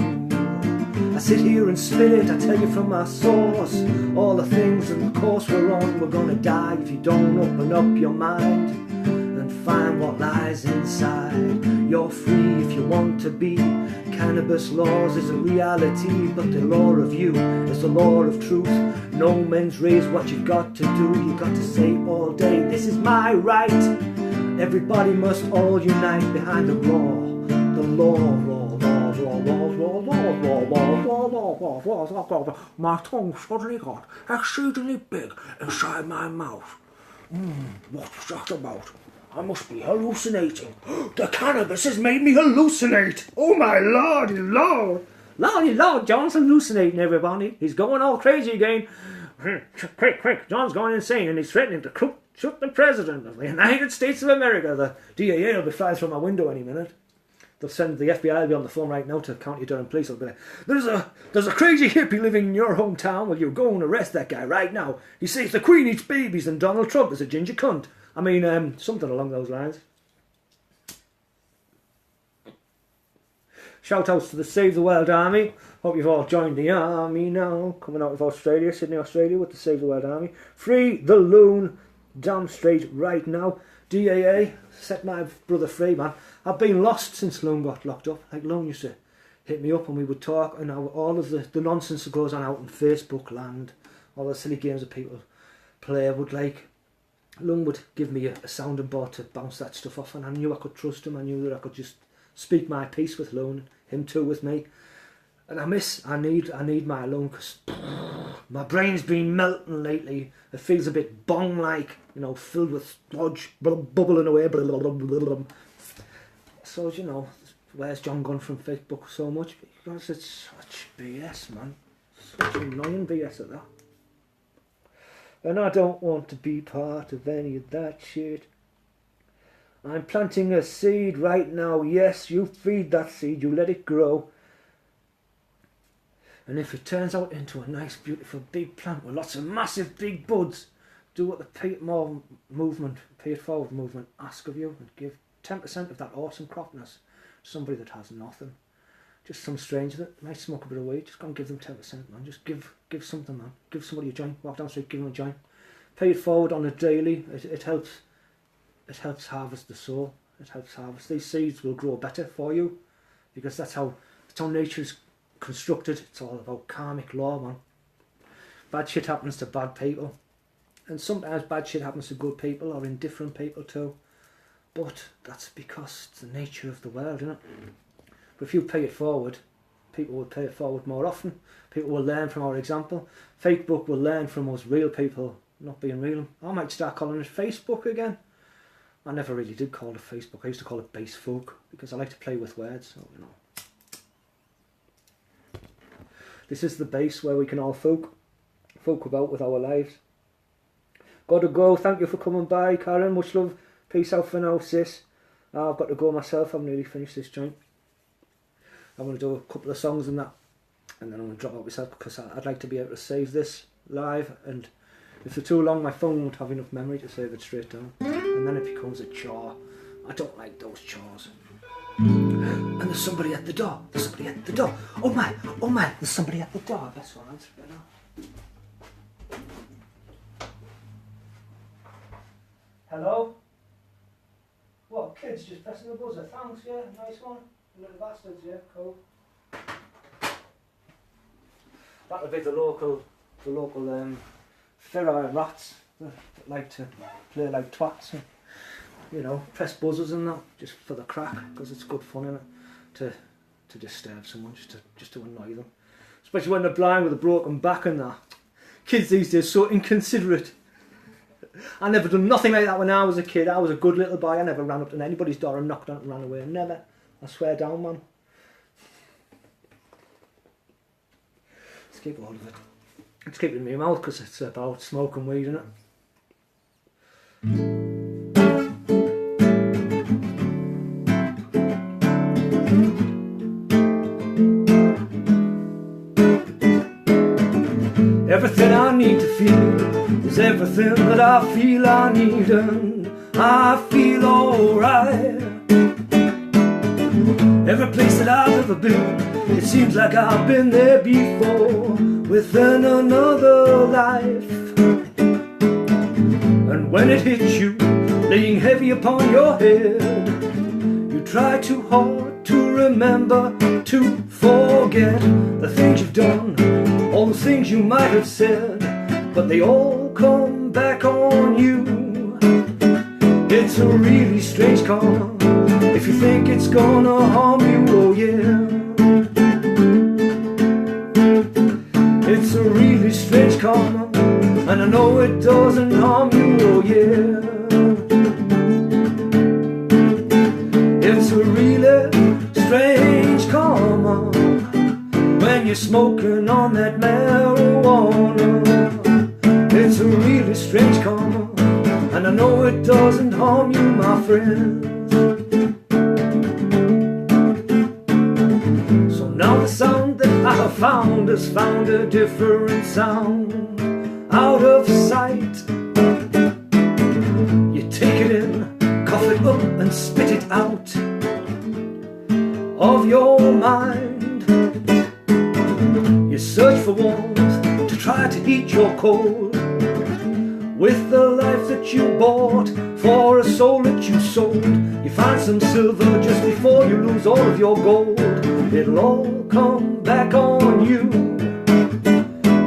I sit here and spit it, I tell you from my source. All the things and the course we're on. We're gonna die if you don't open up your mind and find what lies inside. You're free if you want to be. Cannabis laws is a reality, but the law of you is the law of truth. No men's raise what you've got to do. You got to say all day, this is my right. Everybody must all unite behind the law. The law. My tongue suddenly got exceedingly big inside my mouth. What's that about? I must be hallucinating. The cannabis has made me hallucinate. Oh my lordy lord. Lordy Lord, John's hallucinating everybody. He's going all crazy again. Quick, John's going insane and he's threatening to shoot the President of the United States of America. The DAA will be flying through my window any minute. They'll send the FBI will be on the phone right now to County Durham Police. They'll be like, there's a crazy hippie living in your hometown. Will you go and arrest that guy right now? He says the Queen eats babies and Donald Trump is a ginger cunt. I mean, something along those lines. Shout outs to the Save the World Army. Hope you've all joined the army now. Coming out of Australia, Sydney, Australia with the Save the World Army. Free the loon. Damn straight right now. DAA, set my brother free, man. I've been lost since Lone got locked up. Like, Lone used to hit me up and we would talk, and now all of the nonsense that goes on out in Facebook land, all the silly games that people play, Lone would give me a sounding board to bounce that stuff off, and I knew I could trust him. I knew that I could just speak my piece with Lone, him too with me. And I need my Lone, because my brain's been melting lately. It feels a bit bong-like, you know, filled with sludge, bubbling away. So, you know, where's John gone from Facebook so much? Because it's such BS, man. Such annoying BS at that. And I don't want to be part of any of that shit. I'm planting a seed right now. Yes, you feed that seed, you let it grow. And if it turns out into a nice, beautiful, big plant with lots of massive, big buds, do what the Pay It Forward movement ask of you, and give 10% of that awesome cropness to somebody that has nothing. Just some stranger that might smoke a bit of weed. Just go and give them 10%, man. Just give something, man. Give somebody a joint. Walk down the street, give them a joint. Pay it forward on a daily. It helps. It helps harvest the soul. It helps harvest. These seeds will grow better for you, because that's how nature's constructed. It's all about karmic law, man. Bad shit happens to bad people, and sometimes bad shit happens to good people or indifferent people too, but that's because it's the nature of the world, isn't it? But if you pay it forward, people will pay it forward more often. People will learn from our example. Facebook will learn from us real people not being real. I might start calling it Facebook again. I never really did call it Facebook. I used to call it base folk, because I like to play with words, so, you know. This is the base where we can all folk about with our lives. Got to go. Thank you for coming by, Karen. Much love. Peace out for now, sis. I've got to go myself. I've nearly finished this joint. I'm going to do a couple of songs and that, and then I'm going to drop out myself, because I'd like to be able to save this live, and if they're too long my phone won't have enough memory to save it straight down, and then it becomes a chore. I don't like those chores. And there's somebody at the door. There's somebody at the door. Oh my, there's somebody at the door. That's what answer it now. Hello? What, kids just pressing the buzzer? Thanks, yeah, nice one. Little bastards, yeah, cool. That'll be the local feral rats that like to play like twats and, you know, press buzzers and that, just for the crack, because it's good fun, innit, to disturb someone, just to annoy them. Especially when they're blind with a broken back and that. Kids these days so inconsiderate. I never done nothing like that when I was a kid. I was a good little boy. I never ran up to anybody's door and knocked on it and ran away. Never. I swear down, man. Let's keep hold of it. Let's keep it in my mouth, because it's about smoking weed, isn't it? Everything I need to feel is everything that I feel I need, and I feel alright. Every place that I've ever been, it seems like I've been there before, within another life. And when it hits you, laying heavy upon your head, you try too hard to remember, to forget the things you've done, all the things you might have said, but they all come back on you. It's a really strange karma, if you think it's gonna harm you, oh yeah. It's a really strange karma, and I know it doesn't harm you, oh yeah. It's a really strange karma, you're smoking on that marijuana. It's a really strange karma, and I know it doesn't harm you, my friends. So now the sound that I have found has found a different sound out of sight. You take it in, cough it up and spit it out of your mind. You search for warmth to try to eat your cold with the life that you bought for a soul that you sold. You find some silver just before you lose all of your gold. It'll all come back on you.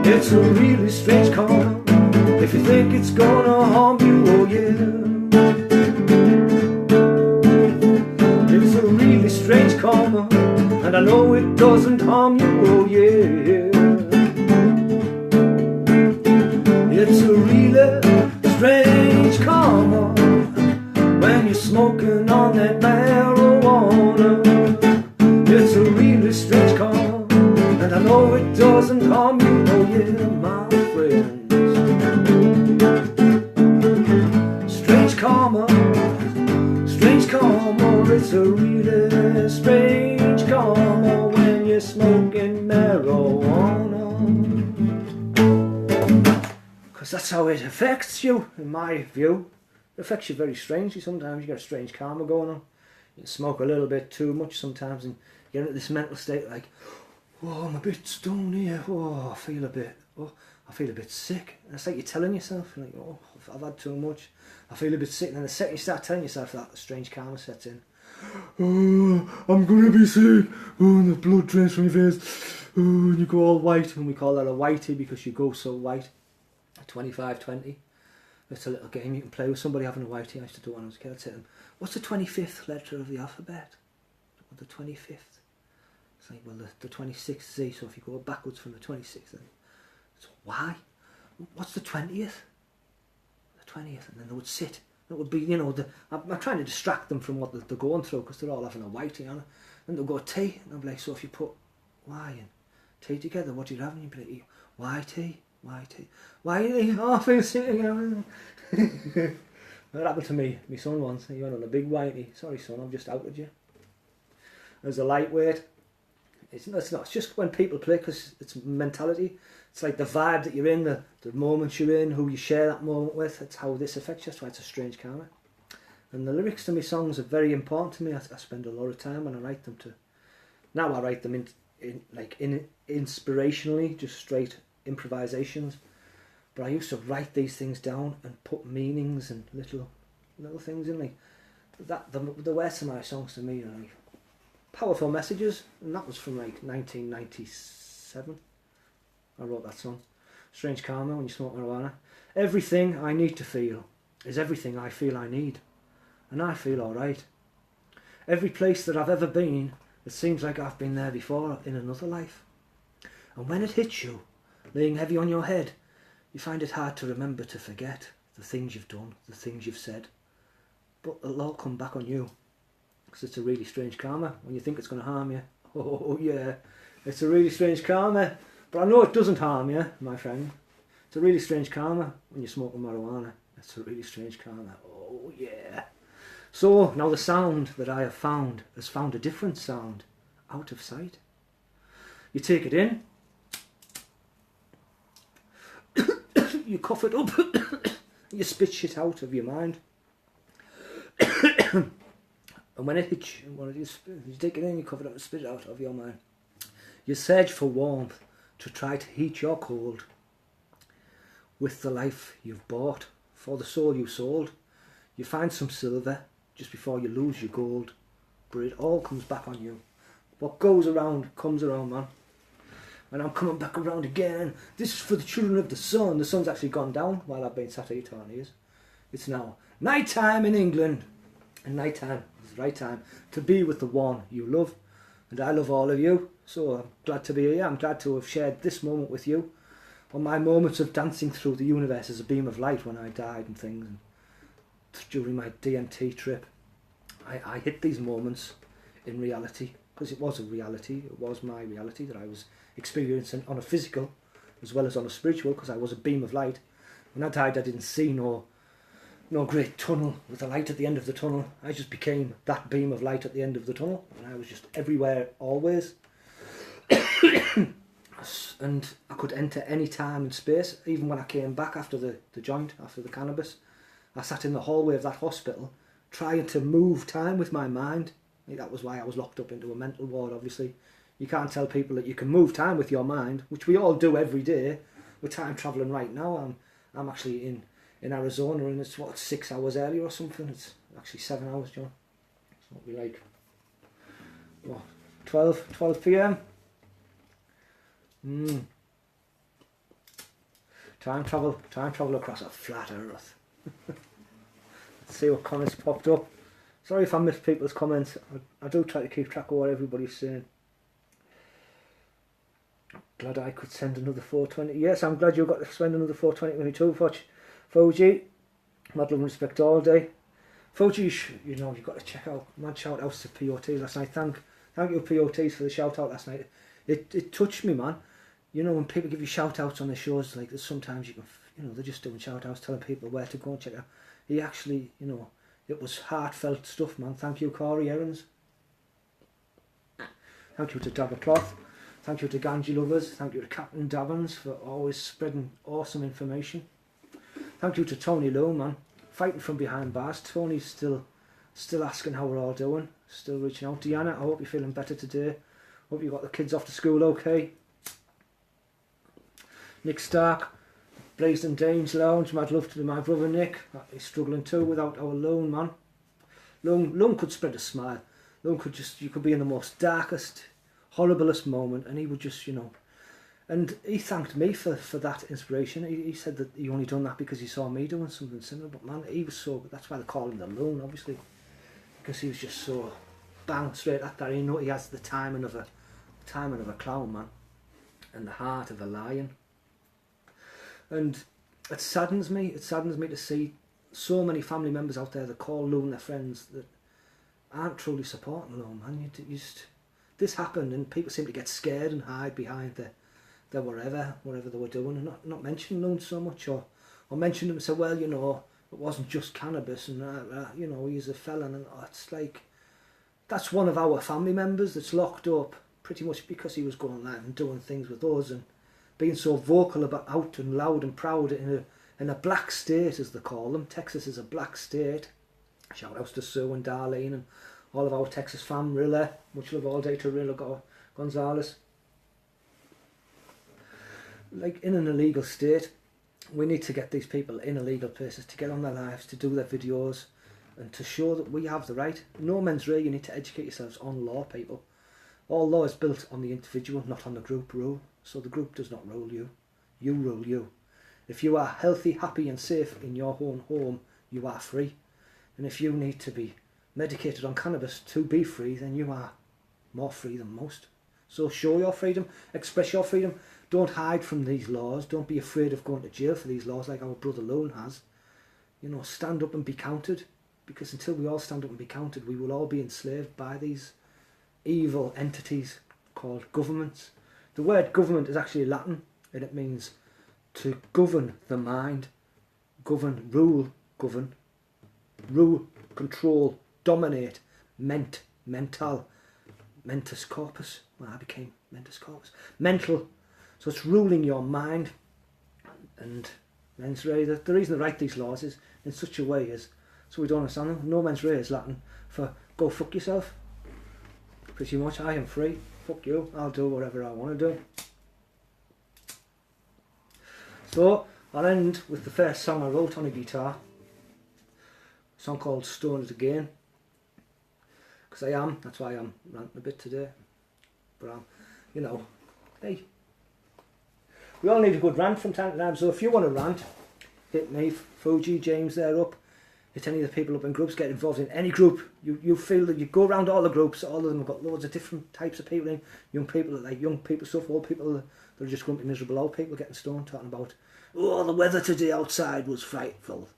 It's a really strange karma if you think it's gonna harm you, oh yeah. It's a really strange karma, and I know it doesn't harm you, oh yeah. It's a really strange karma when you're smoking on that marijuana. It's a really strange karma, and I know it doesn't harm you, oh yeah, my friends. Strange karma, it's a really strange karma when you're smoking marijuana. Because that's how it affects you, in my view. It affects you very strangely. Sometimes you get a strange karma going on. You smoke a little bit too much sometimes and you get into this mental state like, oh, I'm a bit stoned here, oh, I feel a bit sick. And it's like you're telling yourself, like, oh, I've had too much, I feel a bit sick. And then the second you start telling yourself that, the strange karma sets in. Oh, I'm gonna be sick. Oh, and the blood drains from your face. Oh, and you go all white, and we call that a whitey because you go so white. 25-20. It's a little game you can play with somebody having a whitey. I used to do when I was a kid. I'd say to them, what's the 25th letter of the alphabet? Or the 25th? It's like, well, the 26th Z, so if you go backwards from the 26th, then it's Y. What's the 20th? The 20th, and then they would sit. It would be, you know, I'm trying to distract them from what they're going through because they're all having a whitey on it. And they'll go T, and I'll be like, so if you put Y and T together, what do you have? And you'd be like, YT, YT, YT, oh, I feel sick again. That happened to me, my son once. He went on a big whitey. Sorry, son, I've just outed you. There's a lightweight. It's not, it's just when people play because it's mentality. It's like the vibe that you're in, the moments you're in, who you share that moment with. That's how this affects you. That's why it's a strange karma. And the lyrics to my songs are very important to me. I spend a lot of time when I write them to. Now I write them in inspirationally, just straight improvisations. But I used to write these things down and put meanings and little things in. Like that, the words of my songs to me are like powerful messages, and that was from like 1997. I wrote that song. Strange karma when you smoke marijuana. Everything I need to feel is everything I feel I need, and I feel alright. Every place that I've ever been, it seems like I've been there before in another life. And when it hits you, laying heavy on your head, you find it hard to remember to forget the things you've done, the things you've said. But it'll all come back on you, because it's a really strange karma when you think it's going to harm you. Oh yeah, it's a really strange karma. But I know it doesn't harm you, my friend. It's a really strange karma when you're smoking marijuana. It's a really strange karma. Oh yeah. So now the sound that I have found has found a different sound out of sight. You take it in. You cough it up. You spit shit out of your mind. And when it hits you, you take it in, you cough it up and spit it out of your mind. You search for warmth to try to heat your cold with the life you've bought for the soul you sold. You find some silver just before you lose your gold, but it all comes back on you. What goes around comes around, man. And I'm coming back around again. This is for the children of the sun. The sun's actually gone down while I've been sat here telling you. It's now night time in England, and night time is the right time to be with the one you love. And I love all of you, so I'm glad to be here. I'm glad to have shared this moment with you. On my moments of dancing through the universe as a beam of light when I died and things. And during my DMT trip, I hit these moments in reality because it was a reality, it was my reality that I was experiencing on a physical as well as on a spiritual, because I was a beam of light. When I died, I didn't see no great tunnel with a light at the end of the tunnel. I just became that beam of light at the end of the tunnel, and I was just everywhere, always. And I could enter any time and space. Even when I came back after the joint, after the cannabis, I sat in the hallway of that hospital trying to move time with my mind. That was why I was locked up into a mental ward, obviously. You can't tell people that you can move time with your mind, which we all do every day. We're time travelling right now. I'm actually in Arizona, and it's 6 hours earlier or something. It's actually 7 hours, John. It's what we like. 12 p.m. Time travel across a flat earth. Let's see what comments popped up. Sorry if I missed people's comments. I do try to keep track of what everybody's saying. Glad I could send another 420. Yes, I'm glad you got to spend another 420 with me too, Fuji. Mad love and respect all day. Fuji, you've got to check out. Mad shout outs to POTs last night. Thank you POTs for the shout out last night. It touched me, man. When people give you shout outs on the shows like this, sometimes you can, they're just doing shout outs, telling people where to go and check out. He actually, it was heartfelt stuff, man. Thank you, Corey Errands. Thank you to Dabber Cloth. Thank you to Ganji Lovers. Thank you to Captain Davins for always spreading awesome information. Thank you to Tony Lowe, man. Fighting from behind bars. Tony's still asking how we're all doing. Still reaching out. Deanna, I hope you're feeling better today. Hope you got the kids off to school okay. Nick Stark, Blazed and Danes Lounge. Mad love to my brother Nick. He's struggling too without our Lone, man. Lone could spread a smile. Lone could you could be in the most darkest, horriblest moment, and he would just, and he thanked me for that inspiration. He said that he only done that because he saw me doing something similar, but man, he was so, that's why they call him the Lone, obviously, because he was just so bang straight at that. He has the timing of a clown, man, and the heart of a lion. And it saddens me to see so many family members out there that call Lone their friends that aren't truly supporting Lone, man. This happened, and people seem to get scared and hide behind their whatever they were doing, and not mention Lone so much, or mention them and say, well, it wasn't just cannabis, and he's a felon, and it's like, that's one of our family members that's locked up pretty much because he was going live and doing things with us and being so vocal about out and loud and proud in a black state, as they call them. Texas is a black state. Shout outs to Sue and Darlene and all of our Texas fam, Rilla. Much love all day to Rilla Gonzalez. Like, in an illegal state, we need to get these people in illegal places to get on their lives, to do their videos, and to show that we have the right. No mens rea, you need to educate yourselves on law, people. All law is built on the individual, not on the group rule. So the group does not rule you. You rule you. If you are healthy, happy and safe in your own home, you are free. And if you need to be medicated on cannabis to be free, then you are more free than most. So show your freedom, express your freedom. Don't hide from these laws. Don't be afraid of going to jail for these laws like our brother Lone has. Stand up and be counted. Because until we all stand up and be counted, we will all be enslaved by these evil entities called governments. The word government is actually Latin, and it means to govern the mind, rule, control, dominate, mental, mentis corpus. Well, I became mentis corpus. Mental. So it's ruling your mind. And mens rea, the reason they write these laws is in such a way as, so we don't understand them. No mens rea is Latin for go fuck yourself. Pretty much, I am free. Fuck you, I'll do whatever I want to do. So, I'll end with the first song I wrote on a guitar. A song called Stone It Again. Because that's why I'm ranting a bit today. But hey. We all need a good rant from time to time, so if you want to rant, hit me, Fuji, James, they're up. Hit any of the people up in groups, get involved in any group. You feel that you go around all the groups, all of them have got loads of different types of people in. Young people that like young people stuff, old people that are just grumpy, miserable old people getting stoned, talking about, oh, the weather today outside was frightful,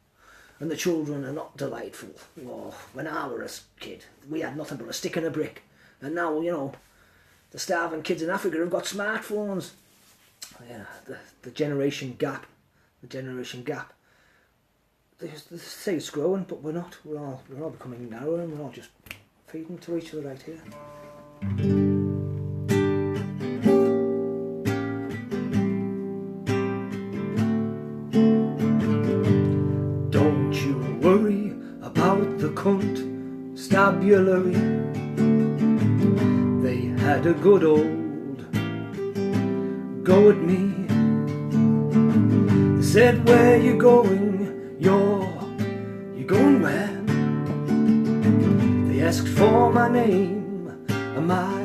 and the children are not delightful. Oh, when I was a kid, we had nothing but a stick and a brick, And now, you know, the starving kids in Africa have got smartphones. Yeah, the generation gap. The generation gap. They say it's growing, but we're not. We're all becoming narrower, and we're all just feeding to each other right here. Don't you worry about the constabulary. They had a good old go at me. They said, where you going? You're going where? They asked for my name and my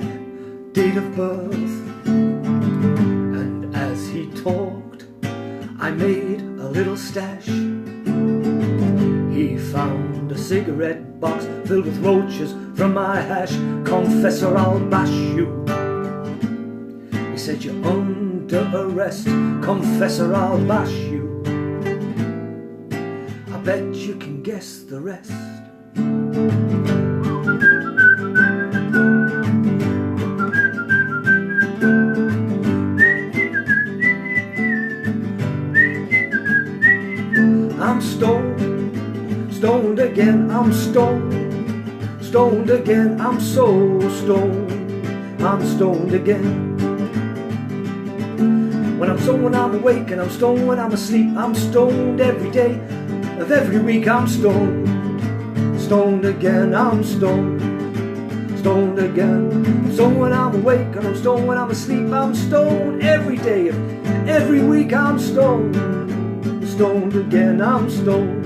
date of birth. And as he talked, I made a little stash. He found a cigarette box filled with roaches from my hash. Confessor, I'll bash you. He said, you're under arrest. Confessor, I'll bash you. I bet you can guess the rest. I'm stoned again, I'm stoned again, I'm so stoned, I'm stoned again. When I'm stoned when I'm awake, and I'm stoned when I'm asleep, I'm stoned every day of every week. I'm stoned again, I'm stoned again. I'm stoned when I'm awake, and I'm stoned when I'm asleep, I'm stoned every day of every week. I'm stoned again, I'm stoned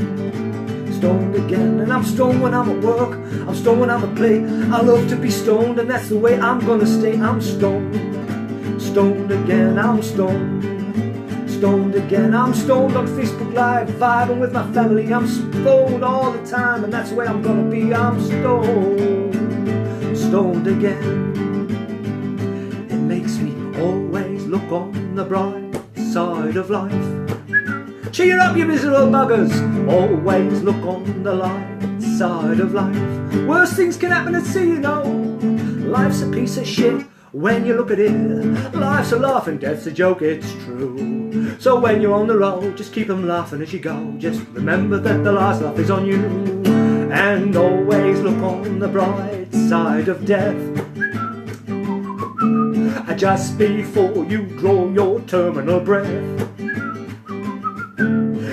again. And I'm stoned when I'm at work, I'm stoned when I'm at play. I love to be stoned, and that's the way I'm gonna stay. I'm stoned again, I'm stoned again. I'm stoned on Facebook Live, vibing with my family. I'm stoned all the time, and that's the way I'm gonna be. I'm stoned again. It makes me always look on the bright side of life. Cheer up, you miserable buggers. Always look on the light side of life. Worst things can happen at sea, you know. Life's a piece of shit when you look at it. Life's a laugh and death's a joke, it's true. So when you're on the road, just keep them laughing as you go. Just remember that the last laugh is on you. And always look on the bright side of death. Just before you draw your terminal breath.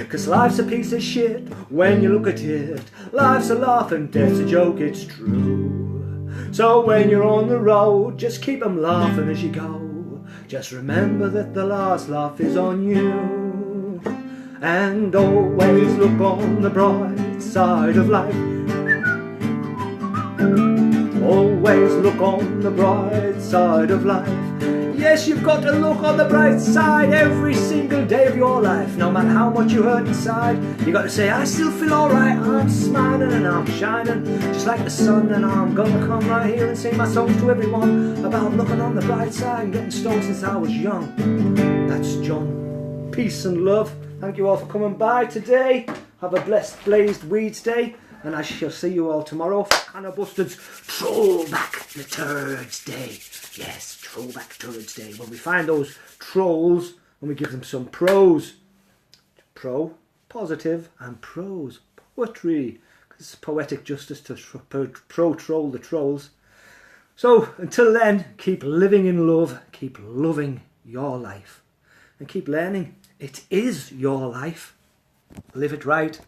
'Cause life's a piece of shit when you look at it. Life's a laugh and death's a joke, it's true. So when you're on the road, just keep them laughing as you go. Just remember that the last laugh is on you. And always look on the bright side of life. Always look on the bright side of life. Yes, you've got to look on the bright side every single day of your life. No matter how much you hurt inside, you got to say, I still feel alright. I'm smiling and I'm shining just like the sun. And I'm gonna come right here and sing my songs to everyone about looking on the bright side and getting stoned since I was young. That's John. Peace and love. Thank you all for coming by today. Have a blessed blazed Weedsday, and I shall see you all tomorrow for Hannah Bustard's Throwback the Turds Day. Yes, Throwback Turds Day. When we find those trolls and we give them some prose. Pro, positive, and prose, poetry. Because it's poetic justice to pro-troll the trolls. So, until then, keep living in love, keep loving your life, and keep learning. It is your life. Live it right.